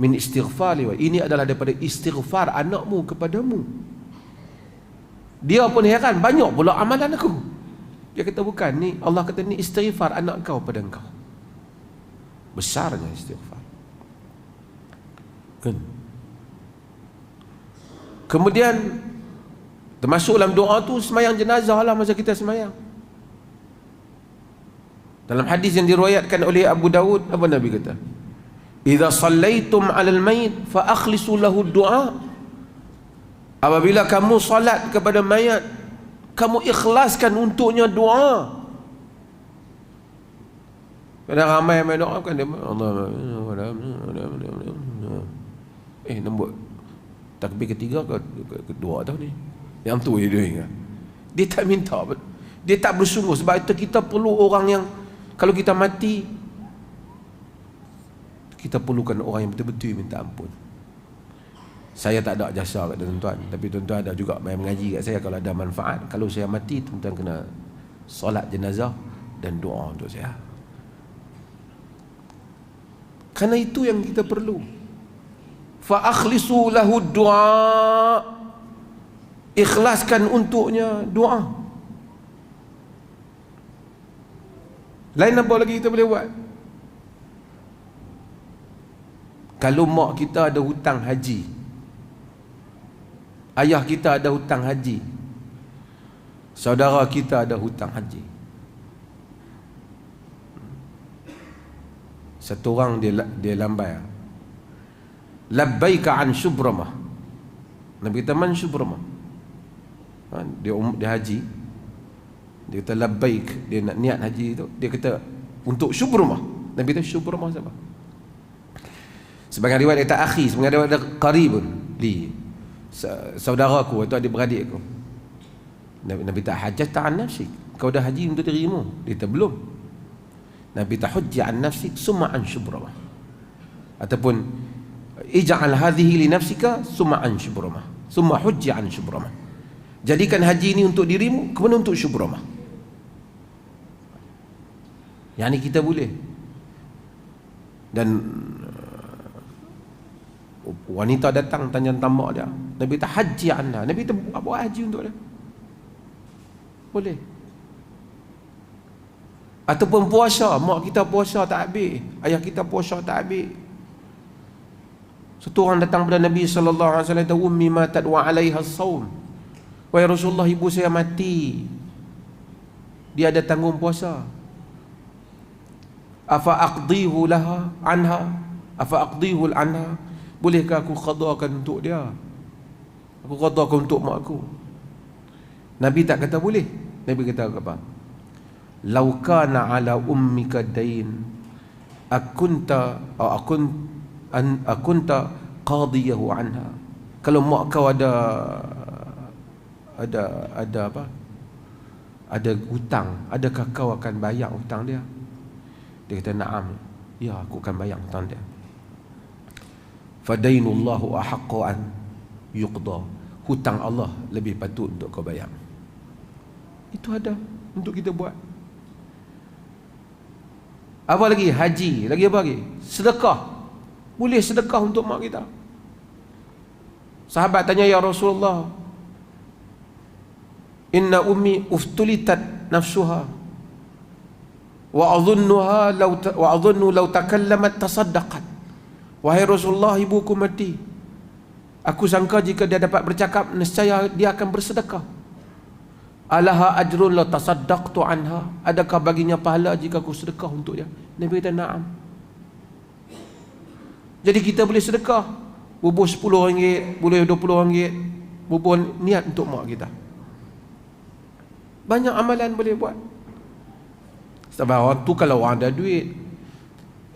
min istighfari, ini adalah daripada istighfar anakmu kepadamu. Dia pun heran, banyak pula amalan aku. Dia kata bukan, ni Allah kata ni istighfar anak kau pada engkau. Besarnya istighfar. Kan? Kemudian termasuk dalam doa tu semayang jenazah lah masa kita semayang. Dalam hadis yang diriwayatkan oleh Abu Dawud, apa Nabi kata? Idza sallaitum 'alal mayit fa akhlisu lahu du'a. Apabila kamu salat kepada mayat, kamu ikhlaskan untuknya doa. Kadang ramai doa kan dia Allah nombor takbir ketiga ke kedua tau ni. Yang tu dia ingat. Dia tak minta, dia tak bersungguh. Sebab itu kita perlu orang yang kalau kita mati, kita perlukan orang yang betul-betul minta ampun. Saya tak ada jasa kat tuan-tuan, tapi tuan-tuan ada juga main mengaji kat saya. Kalau ada manfaat, kalau saya mati, tuan-tuan kena solat jenazah dan doa untuk saya. Karena itu yang kita perlu. Fa akhlisu lahu du'a, ikhlaskan untuknya doa. Lain apa lagi kita boleh buat? Kalau mak kita ada hutang haji, ayah kita ada hutang haji, saudara kita ada hutang haji, satu orang dia lambai labbaika an Syubramah. Nabi kata man Syubramah. Dia haji, dia kata labbaik, dia nak niat haji tu, dia kata untuk Syubramah. Nabi kata Syubramah siapa? Sebagian riwayat kata akhi, sebagian riwayat kata qaribun li, saudaraku atau adik-beradik aku. Nabi tak hajat an nafsik, kau dah haji untuk dirimu? Dia kata belum. Nabi tak hujja an nafsik summa an Syubramah, ataupun ij'al hadhihi li nafsika summa an Syubramah, summa hujja an Syubramah. Jadikan haji ini untuk dirimu, kemudian untuk Syubramah. Yang ni kita boleh. Dan wanita datang tanya tamak dia, Nabi kata haji anha, Nabi kata buat haji untuk dia, boleh. Ataupun puasa, mak kita puasa tak habis, ayah kita puasa tak habis. Satu orang datang kepada Nabi sallallahu alaihi wasallam, kata ummi matat wa alaiha as-saum. Wahai Rasulullah, ibu saya mati, dia ada tanggung puasa. Afa aqdihu laha anha, afa aqdihu anha, bolehkah aku qadakan untuk dia? Aku qadakan untuk mak aku. Nabi tak kata boleh. Nabi kata apa? Lau kana ala ummika dain akunta qadiyahu anha. Kalau mak kau ada apa? Ada hutang, adakah kau akan bayar hutang dia? Dia kata na'am, ya aku akan bayar hutang dia. Fadainullahu ahaqqu an yuqda, hutang Allah lebih patut untuk kau bayar. Itu ada untuk kita buat. Apa lagi? Haji. Lagi apa lagi? Sedekah. Boleh sedekah untuk mak kita. Sahabat tanya, ya Rasulullah, inna ummi uftulitat nafsuha wa adhunnu law takallamat tasaddaqat. Wahai Rasulullah, ibuku mati, aku sangka jika dia dapat bercakap, nescaya dia akan bersedekah. Alaha ajrun la tasaddaqtu anha, adakah baginya pahala jika aku sedekah untuk dia? Nabi kata na'am. Jadi kita boleh sedekah, bubuh RM10, boleh RM20, bubuh niat untuk mak kita. Banyak amalan boleh buat. Sebab orang tu kalau orang ada duit,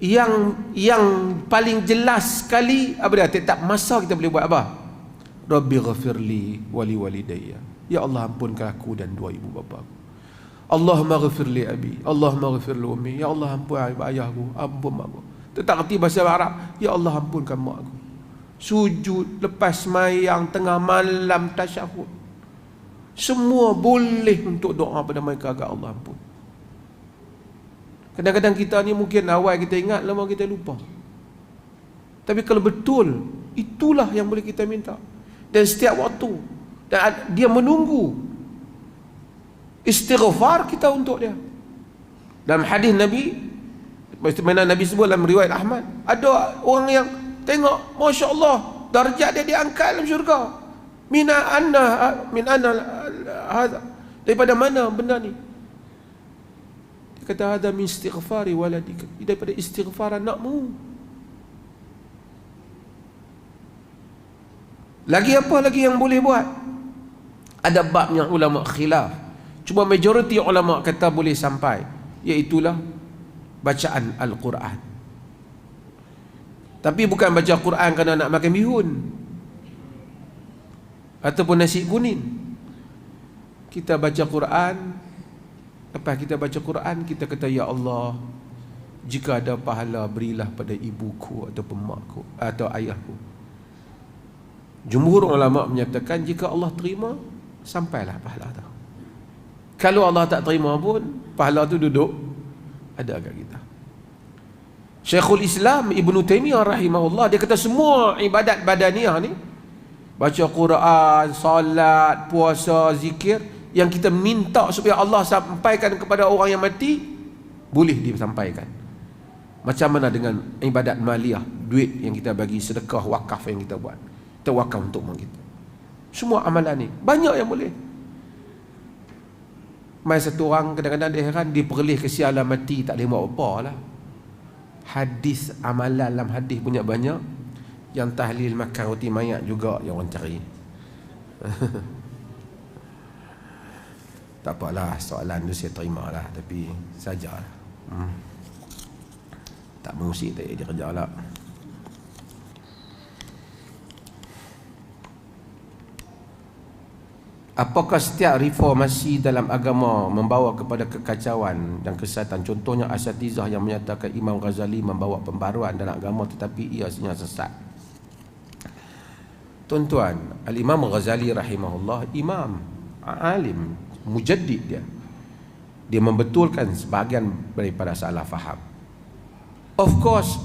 yang paling jelas sekali apa dia? Tiap masa kita boleh buat apa? Rabbi ghafirli wali walidayya, ya Allah ampunkan aku dan dua ibu bapa aku. Allahumma ghafirli abi, Allahumma ghafirli ummi, ya Allah ampun ayahku, ampun mak aku. Tak kerti bahasa Arab, ya Allah ampunkan mak aku. Sujud lepas sembahyang, tengah malam, tasyahud, semua boleh untuk doa pada mereka agar Allah ampun. Kadang-kadang kita ni mungkin awal kita ingat, lama kita lupa. Tapi kalau betul, itulah yang boleh kita minta. Dan setiap waktu, dan dia menunggu istighfar kita untuk dia. Dalam hadis Nabi, mana Nabi sebut dalam riwayat Ahmad, ada orang yang tengok, Masya Allah, darjat dia diangkat dalam syurga. Min anna hadha, daripada mana benda ni? Dia kata hadha min istighfari waladika, daripada istighfar anakmu. Lagi apa lagi yang boleh buat? Ada babnya ulama khilaf. Cuma majoriti ulama kata boleh sampai, iaitulah bacaan Al-Quran. Tapi bukan baca Quran kerana nak makan bihun ataupun nasi kuning. Kita baca Quran, lepas kita baca Quran, kita kata, ya Allah, jika ada pahala berilah pada ibuku ataupun makku atau ayahku. Jumhur ulama menyatakan jika Allah terima, sampailah pahala tu. Kalau Allah tak terima pun, pahala tu duduk ada agak kita. Syekhul Islam Ibn Taymiyah rahimahullah, dia kata semua ibadat badaniah ni, baca Quran, salat, puasa, zikir, yang kita minta supaya Allah sampaikan kepada orang yang mati, boleh disampaikan. Macam mana dengan ibadat maliyah, duit yang kita bagi, sedekah, wakaf yang kita buat, kita wakaf untuk mak kita. Semua amalan ni banyak yang boleh. Mai satu orang kadang-kadang dia heran, dia perlih kesialan mati tak boleh buat apa lah. Hadis, amalan dalam hadis punya banyak. Yang tahlil makan roti mayat juga yang orang cari. Tak apalah, soalan tu saya terima lah, tapi saja. Tak mengusik, tak dia kerja lah. Apakah setiap reformasi dalam agama membawa kepada kekacauan dan kesesatan? Contohnya asatizah yang menyatakan Imam Ghazali membawa pembaruan dalam agama tetapi ia sebenarnya sesat. Tuan-tuan, Al-Imam Ghazali rahimahullah imam, alim, mujaddid dia. Dia membetulkan sebahagian daripada salah faham. Of course,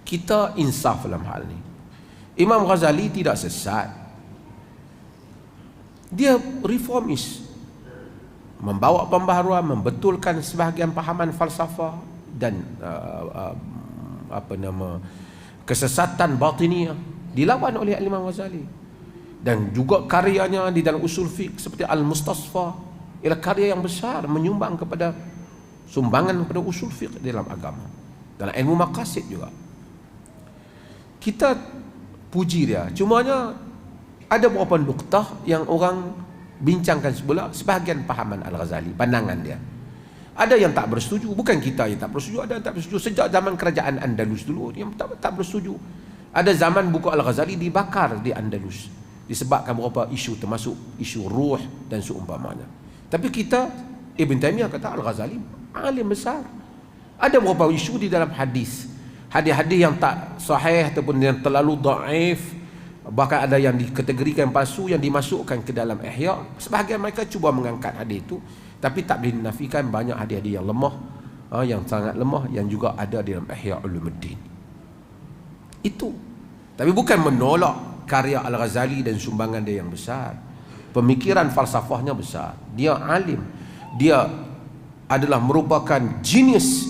kita insaf dalam hal ni. Imam Ghazali tidak sesat. Dia reformis, membawa pembaharuan, membetulkan sebahagian pahaman falsafah dan kesesatan batiniah dilawan oleh Imam Ghazali. Dan juga karyanya di dalam usul fiqh seperti Al-Mustasfa ialah karya yang besar, menyumbang kepada sumbangan kepada usul fiqh dalam agama, dalam ilmu maqasid juga. Kita puji dia, cumanya ada beberapa nuktah yang orang bincangkan sebahagian pahaman Al-Ghazali, pandangan dia. Ada yang tak bersetuju, bukan kita yang tak bersetuju, ada yang tak bersetuju. Sejak zaman kerajaan Andalus dulu yang tak bersetuju. Ada zaman buku Al-Ghazali dibakar di Andalus disebabkan beberapa isu, termasuk isu ruh dan seumpamanya. Tapi kita, Ibn Taymiyah kata Al-Ghazali alim besar. Ada beberapa isu di dalam hadis, hadis-hadis yang tak sahih ataupun yang terlalu dhaif, bahkan ada yang dikategorikan palsu yang dimasukkan ke dalam Ihya. Sebahagian mereka cuba mengangkat hadis itu, tapi tak boleh dinafikan banyak hadis-hadis yang lemah, yang sangat lemah, yang juga ada di dalam Ihya Ulumuddin. Itu. Tapi bukan menolak karya Al-Ghazali dan sumbangan dia yang besar. Pemikiran falsafahnya besar. Dia alim. Dia adalah merupakan genius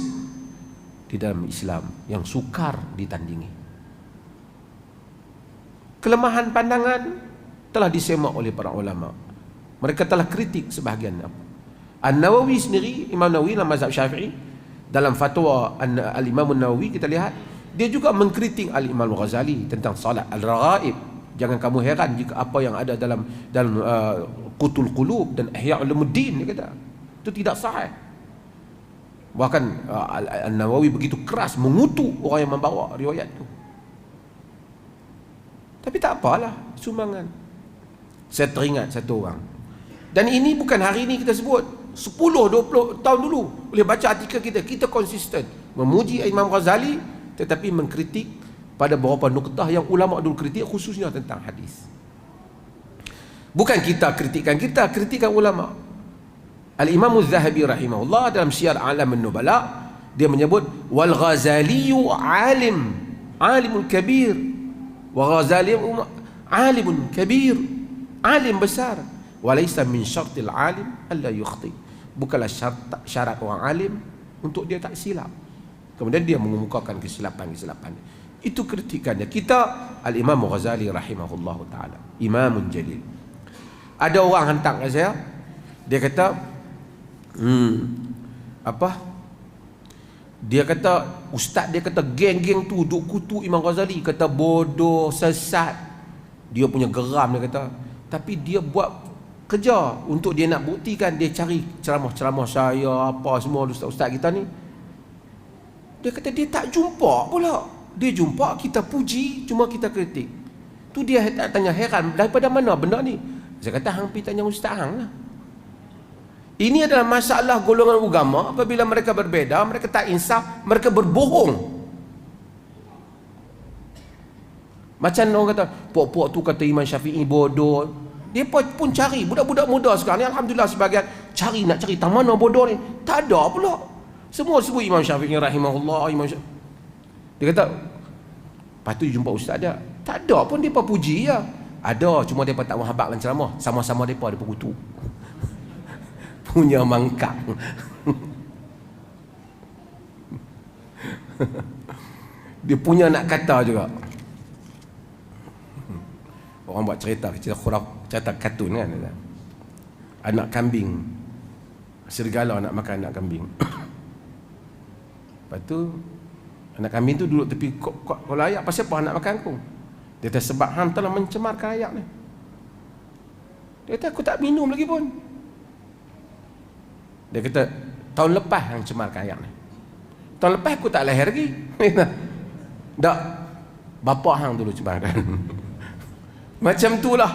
di dalam Islam yang sukar ditandingi. Kelemahan pandangan telah disemak oleh para ulama. Mereka telah kritik sebahagian. An-Nawawi sendiri, Imam Nawawi dalam mazhab Syafi'i, dalam fatwa Al-Imam An-Nawawi kita lihat, dia juga mengkritik Al-Imam Ghazali tentang salat al-raghaib. Jangan kamu heran jika apa yang ada dalam Qutul Qulub dan Ihya Ulumuddin, dia kata itu tidak sahih. Bahkan An-Nawawi begitu keras mengutuk orang yang membawa riwayat itu. Tapi tak apalah, sumbangan. Saya teringat satu orang, dan ini bukan hari ini kita sebut, 10-20 tahun dulu. Boleh baca artikel kita konsisten memuji Imam Ghazali tetapi mengkritik pada beberapa nuktah yang ulama dulu kritik, khususnya tentang hadis. Bukan kita kritikan ulama. Al-Imam Az-Zahabi rahimahullah dalam Syiar A'lam An-Nubala, dia menyebut wal Ghazaliyu alimul kabir. Wa Ghazali alimun kabir, alim besar. Walaysa min syartil alim alla yukhti. Bukanlah syarat orang alim untuk dia tak silap. Kemudian dia mengemukakan kesilapan-kesilapan. Itu kritikannya. Kita Al-Imam Ghazali rahimahullah ta'ala, imamun jalil. Ada orang hantar ke saya, dia kata dia kata ustaz dia kata geng-geng tu duk kutu Imam Ghazali, kata bodoh, sesat. Dia punya geram, dia kata. Tapi dia buat kerja untuk dia nak buktikan. Dia cari ceramah-ceramah saya apa semua ustaz-ustaz kita ni. Dia kata dia tak jumpa pula. Dia jumpa kita puji, cuma kita kritik. Tu dia tanya heran, daripada mana benda ni? Saya kata hang pergi tanya ustaz hang lah. Ini adalah masalah golongan agama. Apabila mereka berbeza, mereka tak insaf, mereka berbohong. Macam orang kata, puak-puak tu kata Imam Syafi'i bodoh. Dia pun cari, budak-budak muda sekarang ni alhamdulillah sebagian nak cari tak mana bodoh ni. Tak ada pula. Semua sebut Imam Syafi'i rahimahullah, Imam Syafi'i. Dia kata, lepas tu jumpa ustaz dia. Tak ada pun depa puji ya. Ada, cuma depa tak mahabak dengan ceramah. Sama-sama depa ada kutu. Punya mangkak. Dia punya nak kata juga. Orang buat cerita kartun kan. Anak kambing, serigala nak makan anak kambing. Lepas tu Anak kambing tu duduk tepi kolam air. Pasal apa nak makan aku? Dia kata sebab hang telah mencemarkan air ni. Dia kata aku tak minum lagi pun. Dia kata tahun lepas hang cemarkan air ni. Tahun lepas aku tak lahir lagi. Tak. Bapa hang dulu cemarkan. Macam tu lah.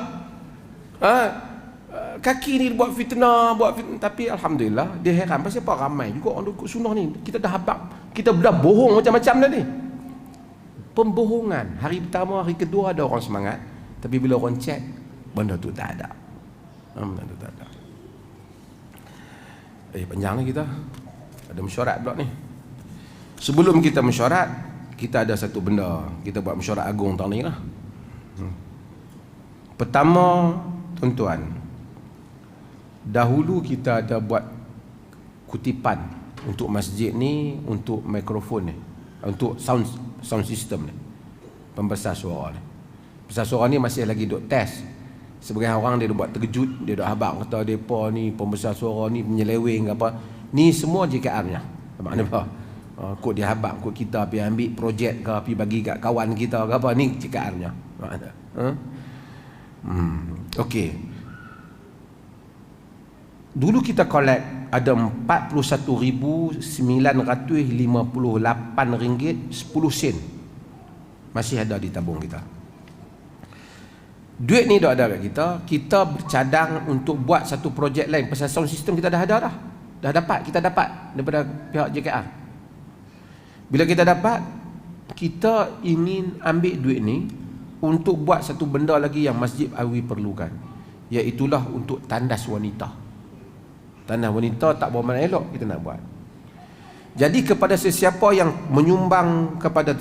Kaki ni buat fitnah. Tapi Alhamdulillah dia heran pasal apa ramai juga orang ikut sunnah ni. Kita dah habaq, kita dah bohong macam-macam dah ni. Pembohongan. Hari pertama, hari kedua ada orang semangat, tapi bila orang cek, benda tu tak ada. Benda tu tak ada. Panjang ni kita. Ada mesyuarat pula ni. Sebelum kita mesyuarat, kita ada satu benda. Kita buat mesyuarat agung tahun ni lah. Pertama, tuan-tuan, dahulu kita ada buat kutipan untuk masjid ni, untuk mikrofon ni, untuk sound system ni, pembesar suara ni. Pembesar suara ni masih lagi duk test. Sebagian orang dia buat terkejut, dia duk habaq kata depa ni pembesar suara ni penyeleweng apa. Ni semua JKR-nya. Makna apa? Kod dia habaq, kod kita pergi ambil projek ke, pergi bagi kat kawan kita ke apa, ni JKR-nya. Makna. Okey. Dulu kita collect ada RM41,958.10 masih ada di tabung kita. Duit ni dah ada kat kita. Kita bercadang untuk buat satu projek lain. Pasal sound system kita dah ada dah. Dah dapat, kita dapat daripada pihak JKR. Bila kita dapat, kita ingin ambil duit ni untuk buat satu benda lagi yang Masjid Alwi perlukan, iaitulah untuk tandas wanita. Tandas wanita tak bermakna elok, kita nak buat. Jadi kepada sesiapa yang menyumbang kepada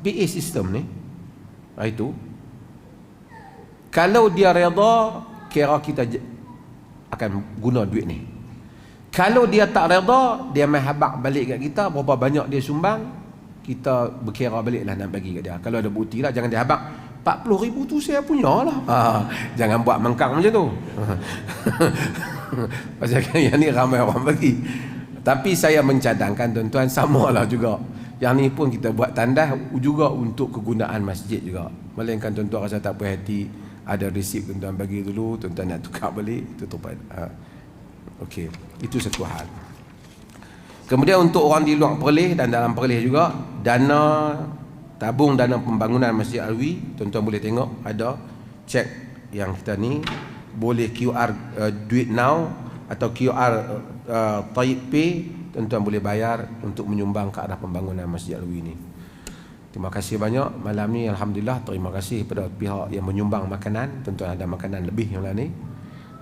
PA system ni, itu kalau dia redha, kira kita akan guna duit ni. Kalau dia tak redha, dia mai habaq balik kat kita, berapa banyak dia sumbang, kita berkira baliklah nak bagi kat dia. Kalau ada bukti lah, jangan dia habaq 40,000 tu saya punya lah. Jangan buat mangkang macam tu. Pasal yang ni ramai orang bagi. Tapi saya mencadangkan tuan-tuan, samalah juga. Yang ni pun kita buat tandas juga untuk kegunaan masjid juga. Melainkan tuan-tuan rasa tak puas hati, ada resip tuan-tuan bagi dulu, tuan-tuan nak tukar balik, tutup. Okey, itu satu hal. Kemudian untuk orang di luar Perlis dan dalam Perlis juga, tabung dana pembangunan Masjid Alwi, tuan-tuan boleh tengok ada cek yang kita ni, boleh QR duit now atau QR Taib Pay, tuan-tuan boleh bayar untuk menyumbang ke arah pembangunan Masjid Alwi ni. Terima kasih banyak malam ni. Alhamdulillah, terima kasih kepada pihak yang menyumbang makanan. Tuan-tuan ada makanan lebih yang lain ni,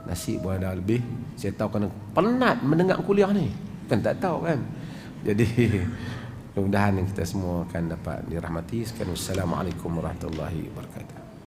nasi pun ada lebih. Saya tahu kena penat mendengar kuliah ni, kan tak tahu kan. Jadi mudah-mudahan kita semua akan dapat dirahmati. Sekian, wassalamualaikum warahmatullahi wabarakatuh.